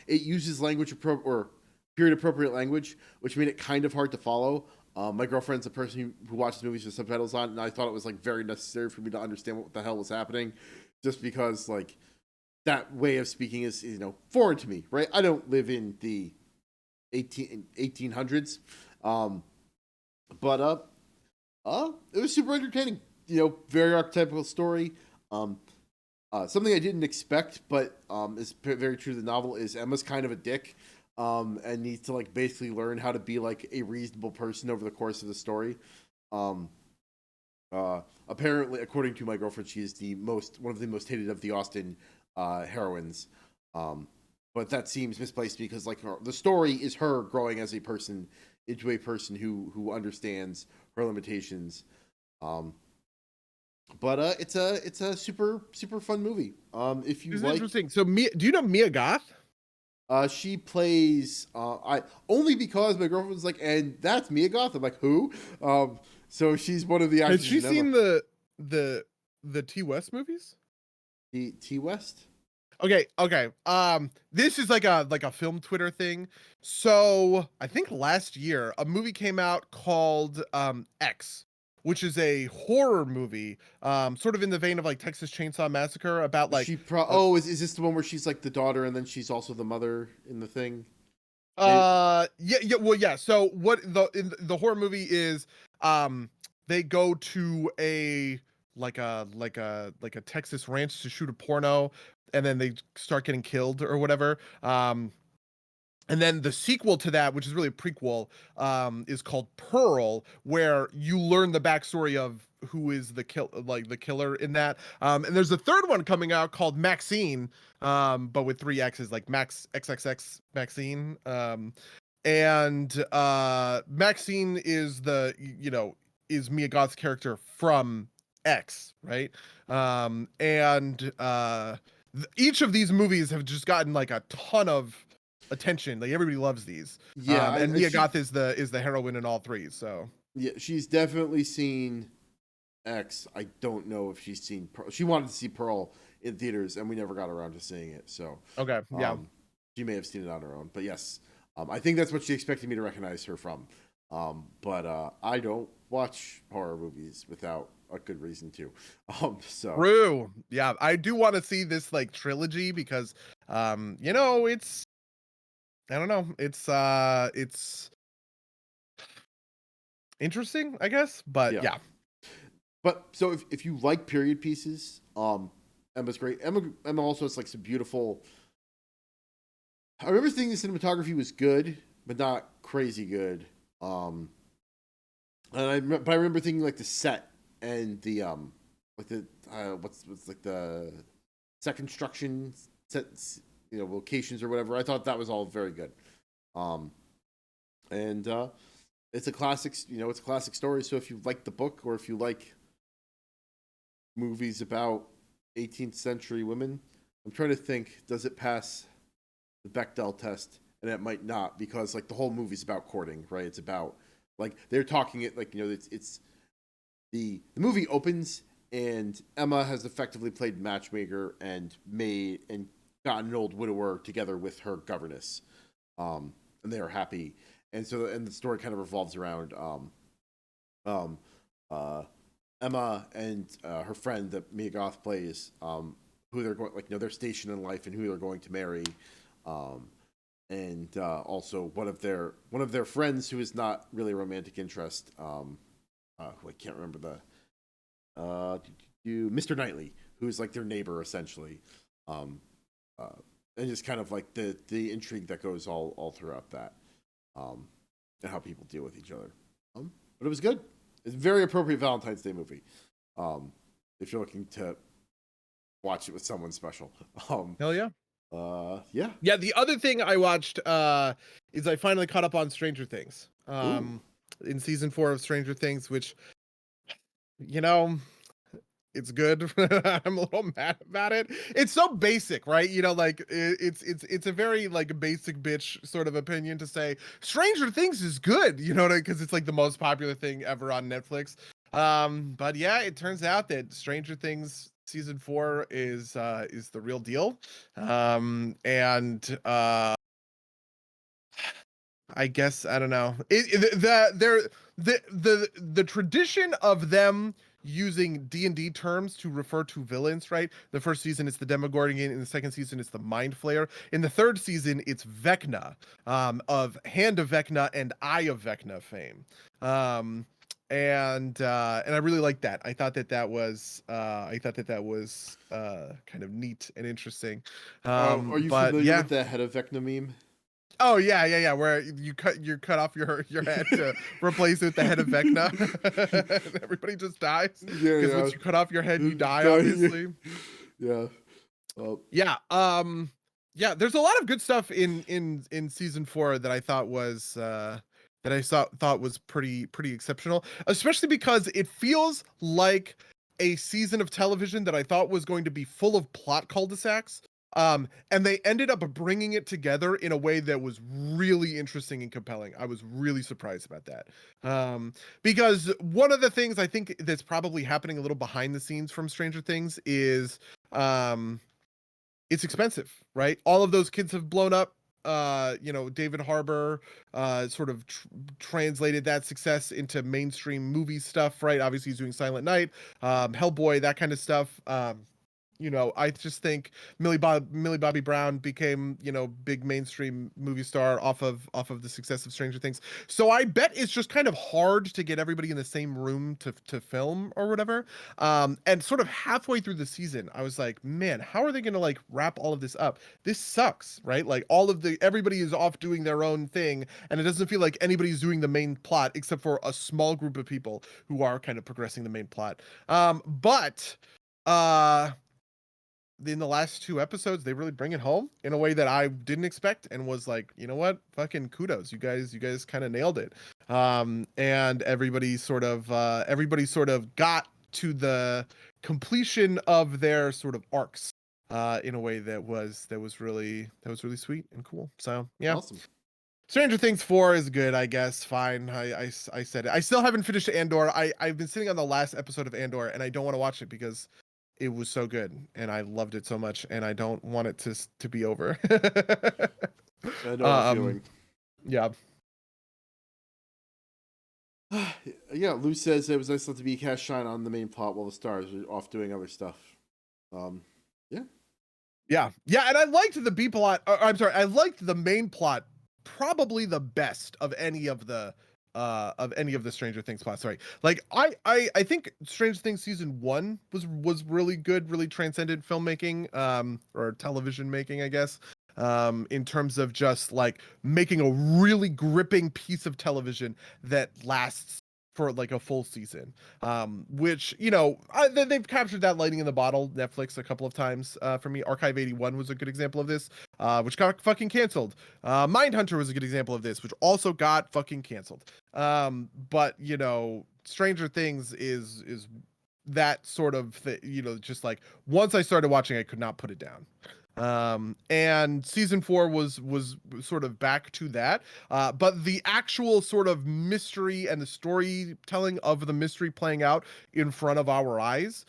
It uses or period appropriate language, which made it kind of hard to follow. My girlfriend's a person who watches movies with subtitles on, and I thought it was like very necessary for me to understand what the hell was happening, just because like that way of speaking is foreign to me, right? I don't live in the 1800s, but it was super entertaining. Very archetypical story. Something I didn't expect, but is very true to the novel, is Emma's kind of a dick, and needs to like basically learn how to be like a reasonable person over the course of the story. Apparently, according to my girlfriend, she is one of the most hated of the Austen heroines. But that seems misplaced because like the story is her growing as a person into a person who understands her limitations. But it's a super fun movie. If you This is like, interesting. So do you know Mia Goth? she plays I only because my girlfriend was like, and that's Mia Goth. I'm like, who? So she's one of the actors. Has she seen the T West movies? the T West? Okay. This is like a film Twitter thing. So I think last year a movie came out called X, which is a horror movie, sort of in the vein of like Texas Chainsaw Massacre, about like is this the one where she's like the daughter and then she's also the mother in the thing? yeah. So what the horror movie is, they go to a Texas ranch to shoot a porno, and then they start getting killed or whatever. And then the sequel to that, which is really a prequel, is called Pearl, where you learn the backstory of who is the killer in that. And there's a third one coming out called Maxine, but with 3 X's, like Max XXX Maxine. And Maxine is is Mia Goth's character from X, right? And each of these movies have just gotten like a ton of attention. Like everybody loves these. Yeah, And Mia Goth is the heroine in all three. So yeah, she's definitely seen X. I don't know if she's seen Pearl. She wanted to see Pearl in theaters, and we never got around to seeing it. So okay, yeah. She may have seen it on her own, but yes, I think that's what she expected me to recognize her from. But I don't watch horror movies without a good reason to. So True. Yeah, I do want to see this like trilogy because, you know, it's I don't know, it's interesting, I guess. But yeah. But so if you like period pieces, Emma's great. Emma also has like some beautiful. I remember thinking the cinematography was good, but not crazy good. But I remember thinking like the set and the like the what's like the set construction sets, locations or whatever. I thought that was all very good. And it's a classic, it's a classic story. So if you like the book or if you like movies about 18th century women, I'm trying to think, does it pass the Bechdel test? And it might not, because like the whole movie's about courting, right? It's about like they're talking it like, it's the movie opens and Emma has effectively played matchmaker and gotten an old widower together with her governess. And they are happy. And so the story kind of revolves around Emma and her friend that Mia Goth plays, who they're going, their station in life and who they're going to marry, and also one of their friends who is not really a romantic interest, who I can't remember Mr. Knightley, who is like their neighbor essentially, and just kind of like the intrigue that goes all throughout that, and how people deal with each other. But it was good. It's a very appropriate Valentine's Day movie. If you're looking to watch it with someone special. Hell yeah. Yeah. Yeah, the other thing I watched is I finally caught up on Stranger Things. In season 4 of Stranger Things, which it's good. I'm a little mad about it. It's so basic, right? Like it's a very like basic bitch sort of opinion to say Stranger Things is good, because it's like the most popular thing ever on Netflix. But yeah, it turns out that Stranger Things season 4 is the real deal. And I guess I don't know. The tradition of them using D&D terms to refer to villains, right? The first season it's the Demogorgon, in the second season it's the Mind Flayer. In the third season it's Vecna, of Hand of Vecna and Eye of Vecna fame. And I really liked that. I thought that was kind of neat and interesting. Are you familiar with the Head of Vecna meme? Oh yeah. Where you cut off your head to replace it with the head of Vecna. Everybody just dies. Because once you cut off your head, you die, obviously. Yeah. Yeah. Yeah. There's a lot of good stuff in season 4 that I thought was thought was pretty exceptional, especially because it feels like a season of television that I thought was going to be full of plot cul-de-sacs. And they ended up bringing it together in a way that was really interesting and compelling. I was really surprised about that. Because one of the things I think that's probably happening a little behind the scenes from Stranger Things is, it's expensive, right? All of those kids have blown up. David Harbour sort of translated that success into mainstream movie stuff, right? Obviously he's doing Silent Night, Hellboy, that kind of stuff. I just think Millie Bobby Brown became, big mainstream movie star off of the success of Stranger Things. So I bet it's just kind of hard to get everybody in the same room to film or whatever. And sort of halfway through the season, I was like, man, how are they going to like wrap all of this up? This sucks, right? Like everybody is off doing their own thing, and it doesn't feel like anybody's doing the main plot except for a small group of people who are kind of progressing the main plot. But in the last 2 episodes, they really bring it home in a way that I didn't expect, and was like, you know what, fucking kudos, you guys kind of nailed it. And everybody sort of got to the completion of their sort of arcs, in a way that was really sweet and cool. So yeah. Awesome. Stranger Things 4 is good, I guess. Fine. I said it. I still haven't finished Andor. I've been sitting on the last episode of Andor, and I don't want to watch it because it was so good, and I loved it so much, and I don't want it to be over. I know the feeling. Yeah. Yeah, Lou says it was nice not to be cast shine on the main plot while the stars are off doing other stuff. Yeah, and I liked the B plot. I'm sorry, I liked the main plot probably the best of any of the Stranger Things plots. Sorry. Like I think Stranger Things season 1 was really good, really transcended filmmaking, or television making, I guess. In terms of just like making a really gripping piece of television that lasts for like a full season, which, you know, they've captured that lightning in the bottle, Netflix, a couple of times. For me, Archive 81 was a good example of this, which got fucking canceled. Mindhunter was a good example of this, which also got fucking canceled. But you know, Stranger Things is that sort of you know, just like once I started watching, I could not put it down. And season 4 was sort of back to that, but the actual sort of mystery and the storytelling of the mystery playing out in front of our eyes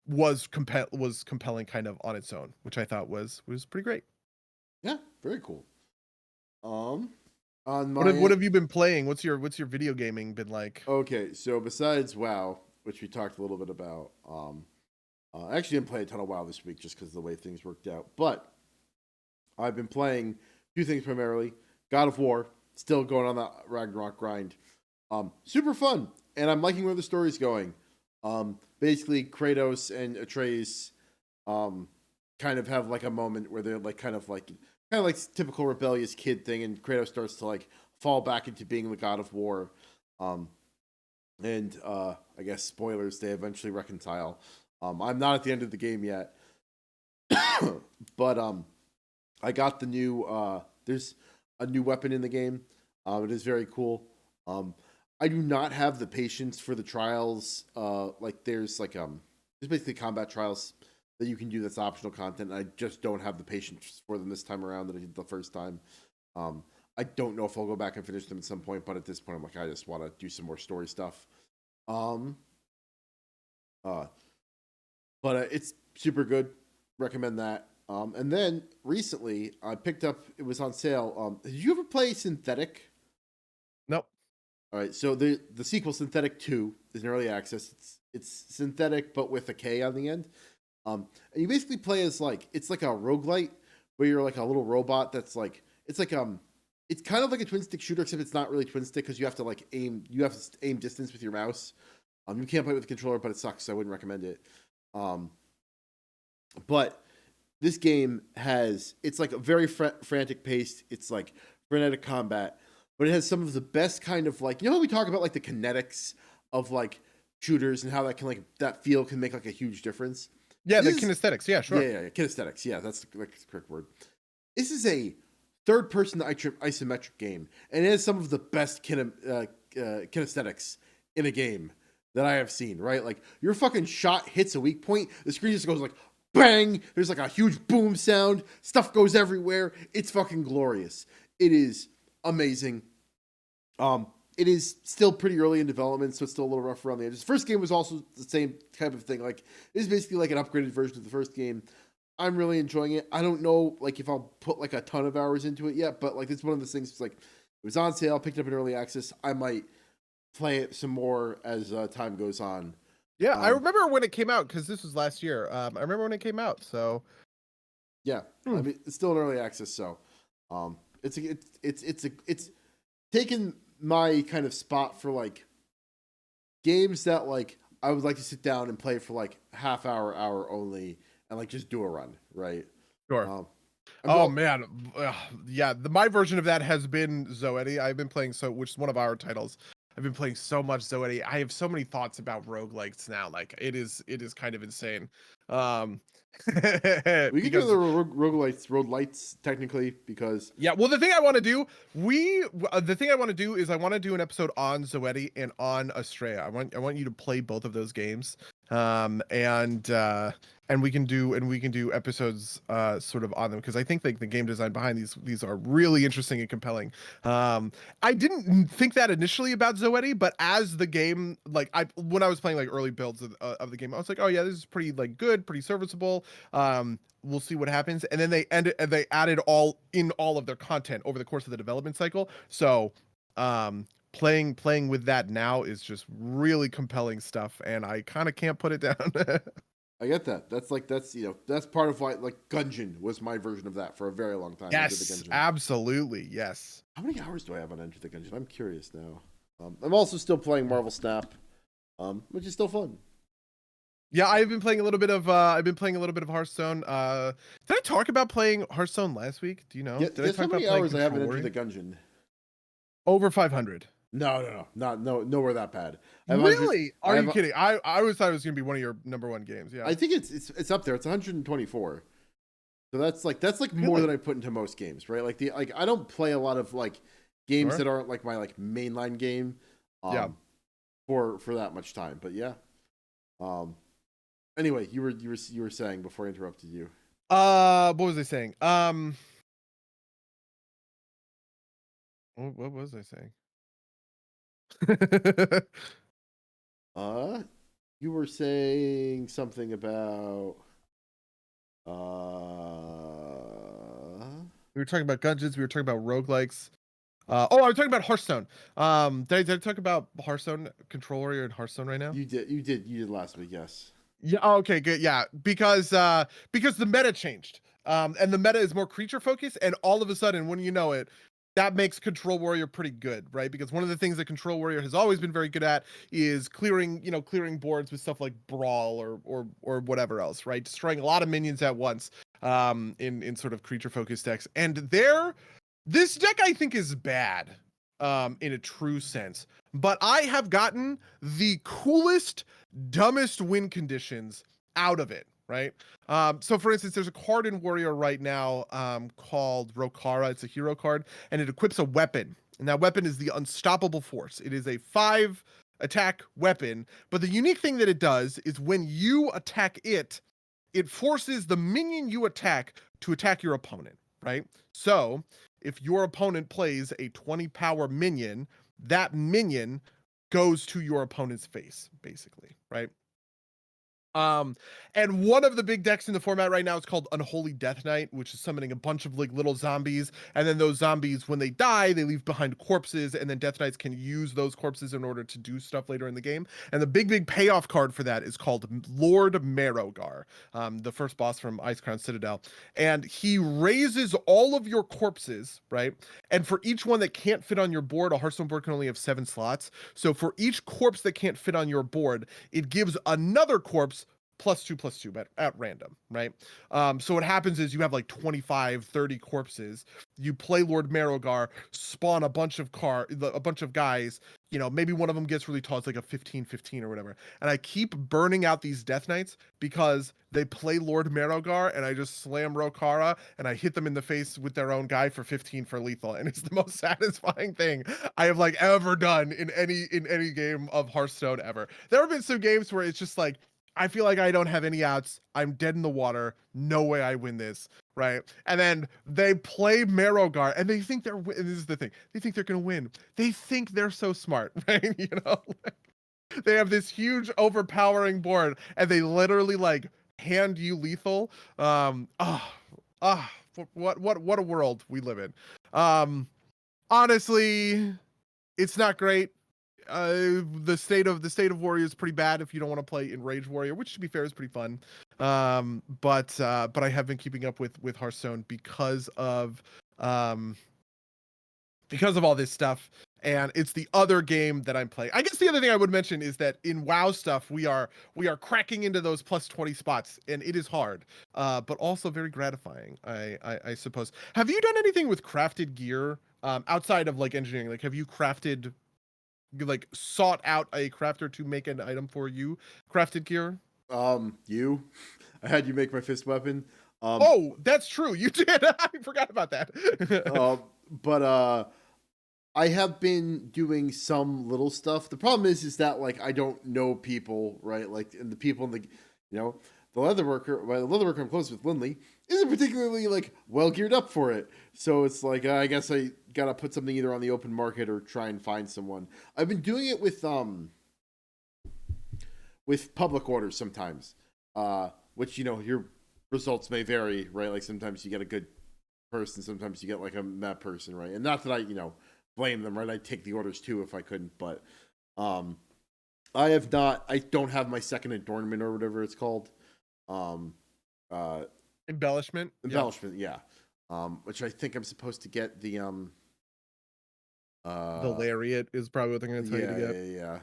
was compelling kind of on its own, which I thought was pretty great. Yeah, very cool. On What my have you been playing? What's your video gaming been like? Okay, so besides WoW, which we talked a little bit about, I actually didn't play a ton of WoW this week just because of the way things worked out. But I've been playing two things primarily. God of War, still going on that Ragnarok grind. Super fun, and I'm liking where the story's going. Basically, Kratos and Atreus kind of have like a moment where they're like kind of like typical rebellious kid thing, and Kratos starts to like fall back into being the God of War. And I guess spoilers, they eventually reconcile. I'm not at the end of the game yet, but I got the new. There's a new weapon in the game. It is very cool. I do not have the patience for the trials. Like there's basically combat trials that you can do that's optional content. I just don't have the patience for them this time around that I did the first time. I don't know if I'll go back and finish them at some point, but at this point, I'm like, I just want to do some more story stuff. But it's super good. Recommend that. And then recently, I picked up. It was on sale. Did you ever play Synthetic? Nope. All right. So the sequel, Synthetic 2, is in early access. It's Synthetic, but with a K on the end. And you basically play as it's like a roguelite where you're like a little robot that's like it's kind of like a twin stick shooter, except it's not really twin stick because you have to aim distance with your mouse. You can't play with the controller, but it sucks, so I wouldn't recommend it. But this game it's like a very frantic pace. It's like frenetic combat, but it has some of the best kind of how we talk about like the kinetics of like shooters and how that can that feel can make like a huge difference. Yeah, the kinesthetics. Yeah, sure. Yeah, kinesthetics. Yeah, that's the correct word. This is a third-person isometric game, and it has some of the best kinesthetics in a game that I have seen. Right, like your fucking shot hits a weak point, the screen just goes like bang. There's like a huge boom sound. Stuff goes everywhere. It's fucking glorious. It is amazing. It is still pretty early in development, so it's still a little rough around the edges. The first game was also the same type of thing. Like, it is basically like an upgraded version of the first game. I'm really enjoying it. I don't know, if I'll put, a ton of hours into it yet, but, it's one of those things, it was on sale, picked it up in early access. I might play it some more as time goes on. Yeah, I remember when it came out, because this was last year. I remember when it came out, so... Yeah, I mean, it's still in early access, so... It's taken my kind of spot for games that I would like to sit down and play for half hour only and just do a run, right? Sure. Man, yeah. My version of that has been Zoetti. I've been playing which is one of our titles. I've been playing so much Zoetti. I have so many thoughts about roguelikes now. It is kind of insane. Um, We could do because the roguelites technically because yeah, well, the thing I want to do, the thing I want to do is I want to do an episode on Zoetti and on Astrea. I want you to play both of those games, and we can do episodes sort of on them because I think like the game design behind these are really interesting and compelling. I didn't think that initially about Zoetti, but as the game, like when I was playing like early builds of the game, I was like, oh yeah, this is pretty like good, pretty serviceable. We'll see what happens. And then they added all of their content over the course of the development cycle. So playing with that now is just really compelling stuff, and I kind of can't put it down. I get that. That's part of why like Gungeon was my version of that for a very long time. Enter the Yes, Gungeon. absolutely. Yes. How many hours do I have on Enter the Gungeon? I'm curious now. I'm also still playing Marvel Snap, which is still fun. Yeah, I've been playing a little bit of Hearthstone. Did I talk about playing Hearthstone last week? Do you know? Did I Guess talk how many about hours I have in Control Enter the Warrior? Gungeon? Over 500. No, nowhere that bad. Really? I Are have you kidding? I always thought it was gonna be one of your number one games. Yeah. I think it's up there. It's 124. So that's like more Really? than I put into most games, right? Like I don't play a lot of like games Sure. that aren't like my like mainline game, Yeah. for that much time. But yeah. Anyway, you were saying before I interrupted you. What was I saying? What was I saying? You were saying something about We were talking about Gungeons. We were talking about roguelikes. I was talking about Hearthstone. Did I talk about Hearthstone Control Warrior and Hearthstone right now? you did last week, yes. Yeah. Okay. Good. Yeah. Because the meta changed. And the meta is more creature focused, and all of a sudden, when you know it, that makes Control Warrior pretty good, right? Because one of the things that Control Warrior has always been very good at is clearing boards with stuff like Brawl or whatever else, right? Destroying a lot of minions at once, in sort of creature focused decks. And this deck I think is bad, in a true sense. But I have gotten the coolest, dumbest win conditions out of it, right? So for instance, there's a card in Warrior right now, called Rokara. It's a hero card, and it equips a weapon. And that weapon is the Unstoppable Force. It is a 5 attack weapon, but the unique thing that it does is when you attack it, it forces the minion you attack to attack your opponent, right? So if your opponent plays a 20 power minion, that minion goes to your opponent's face, basically, right? And one of the big decks in the format right now is called Unholy Death Knight, which is summoning a bunch of like little zombies, and then those zombies, when they die, they leave behind corpses, and then Death Knights can use those corpses in order to do stuff later in the game. And the big payoff card for that is called Lord Marrowgar, the first boss from Ice Crown Citadel, and he raises all of your corpses, right? And for each one that can't fit on your board, a Hearthstone board can only have 7 slots. So for each corpse that can't fit on your board, it gives another corpse +2/+2 at random, right? So what happens is you have like 25, 30 corpses. You play Lord Marrowgar, spawn a bunch of guys. You know, maybe one of them gets really tall. It's like a 15/15 or whatever. And I keep burning out these Death Knights because they play Lord Marrowgar, and I just slam Rokara and I hit them in the face with their own guy for 15 for lethal. And it's the most satisfying thing I have like ever done in any game of Hearthstone ever. There have been some games where it's just like, I feel like I don't have any outs. I'm dead in the water. No way I win this, right? And then they play Marrowgar, and they think and this is the thing. They think they're gonna win. They think they're so smart, right? You know, they have this huge, overpowering board, and they literally like hand you lethal. What a world we live in. Honestly, it's not great. The state of Warrior is pretty bad if you don't want to play Enraged Warrior, which to be fair is pretty fun. But I have been keeping up with Hearthstone because of all this stuff, and it's the other game that I'm playing. I guess the other thing I would mention is that in WoW stuff, we are cracking into those +20 spots, and it is hard, but also very gratifying, I suppose. Have you done anything with crafted gear, outside of like engineering? Like, have you sought out a crafter to make an item for you, crafted gear? You, I had you make my fist weapon. Oh, that's true. You did. I forgot about that. But I have been doing some little stuff. The problem is that like I don't know people, right? Like, and the people in the, the leather worker, well, the leather worker I'm close with, Lindley, isn't particularly like well geared up for it. So it's like I guess I gotta put something either on the open market or try and find someone. I've been doing it with public orders sometimes, which your results may vary, right? Like sometimes you get a good person, sometimes you get like a mad person, right? And not that I blame them, right? I'd take the orders too if I couldn't, but I don't have my second adornment or whatever it's called. Um, Embellishment. Embellishment, yeah. Which I think I'm supposed to get the lariat is probably what they're going to tell you to get. Yeah.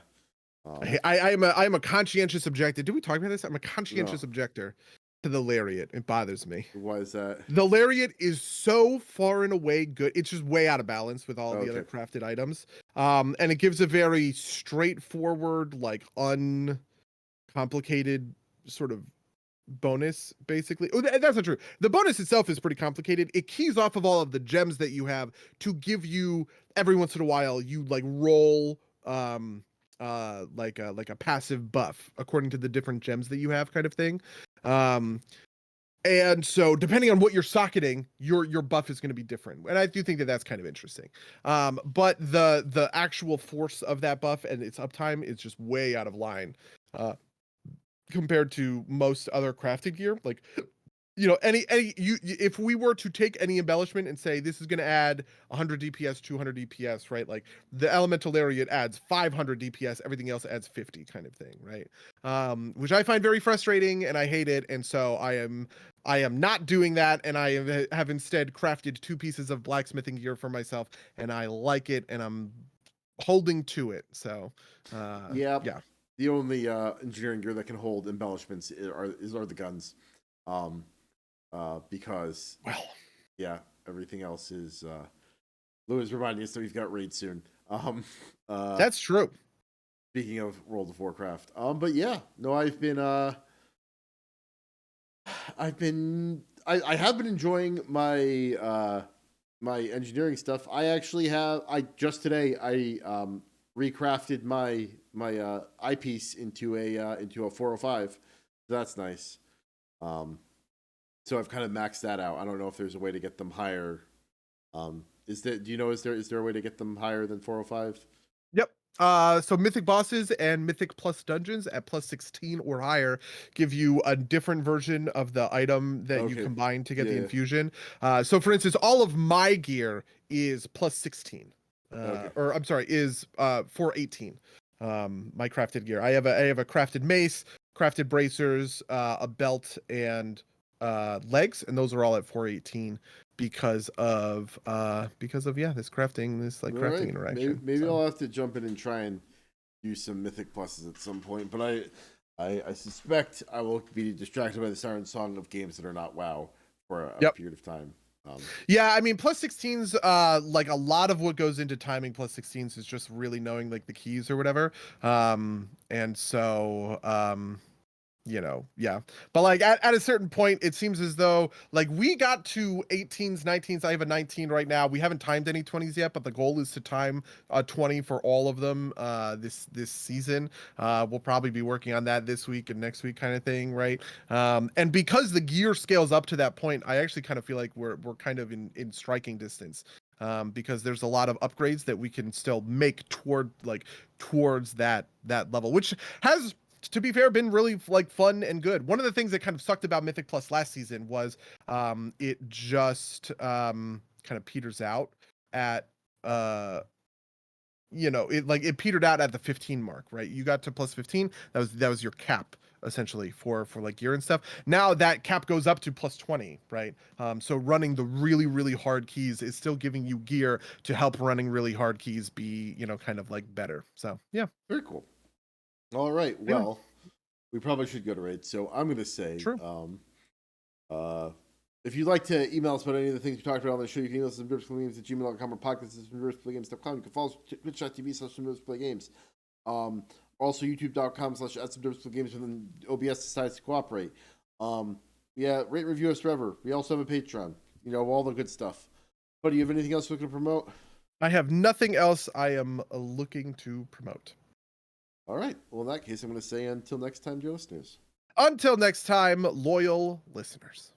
I'm a conscientious objector. Did we talk about this? I'm a conscientious objector to the lariat. It bothers me. Why is that? The lariat is so far and away good. It's just way out of balance with all the other crafted items. And it gives a very straightforward, like uncomplicated sort of bonus, basically. Oh, that's not true. The bonus itself is pretty complicated. It keys off of all of the gems that you have to give you every once in a while. You like roll like a passive buff according to the different gems that you have, kind of thing. And so depending on what you're socketing, your buff is going to be different. And I do think that that's kind of interesting. But the actual force of that buff and its uptime is just way out of line compared to most other crafted gear. Like, if we were to take any embellishment and say this is going to add 100 DPS, 200 DPS, right? Like the elemental lariat adds 500 DPS, everything else adds 50, kind of thing, right? Which I find very frustrating and I hate it, and so I am not doing that, and I have instead crafted 2 pieces of blacksmithing gear for myself, and I like it, and I'm holding to it. So yeah. The only engineering gear that can hold embellishments are the guns. Because everything else is Louis reminding us that we've got raid soon. That's true. Speaking of World of Warcraft. But yeah, no, I have been enjoying my my engineering stuff. I just today recrafted my eyepiece into a 405. So that's nice. So I've kind of maxed that out. I don't know if there's a way to get them higher. Is there a way to get them higher than 405? Yep. So mythic bosses and mythic plus dungeons at plus 16 or higher give you a different version of the item that you combine to get the infusion. So for instance, all of my gear is plus 16. Or I'm sorry, is 418. My crafted gear. I have a crafted mace, crafted bracers, a belt, and legs, and those are all at 418 because of this crafting interaction. Maybe I'll have to jump in and try and do some mythic pluses at some point, but I suspect I will be distracted by the siren song of games that are not WoW for a period of time. Yeah, I mean, plus 16s, like a lot of what goes into timing plus 16s is just really knowing like the keys or whatever. And so but like at a certain point it seems as though like we got to 18s, 19s. I have a 19 right now. We haven't timed any 20s yet, but the goal is to time a 20 for all of them this season. We'll probably be working on that this week and next week, kind of thing, right? And because the gear scales up to that point, I actually kind of feel like we're kind of in striking distance. Because there's a lot of upgrades that we can still make towards that level, which has, to be fair, been really like fun and good. One of the things that kind of sucked about Mythic Plus last season was it just kind of peters out at it petered out at the 15 mark, right? You got to plus 15, that was your cap essentially for like gear and stuff. Now that cap goes up to plus 20, right? So running the really, really hard keys is still giving you gear to help running really hard keys be, kind of like better. So yeah. Very cool. All right. Well, we probably should go to raid. So I'm going to say, if you'd like to email us about any of the things we talked about on the show, you can email us at derpsgames@gmail.com or podcast@derpsgames.com. You can follow us at twitch.tv/derpsgames. Also, youtube.com/@SomeDerpsGames when OBS decides to cooperate. Yeah, rate, review us forever. We also have a Patreon. You know, all the good stuff. But do you have anything else we can promote? I have nothing else I am looking to promote. All right. Well, in that case, I'm going to say until next time, dear listeners. Until next time, loyal listeners.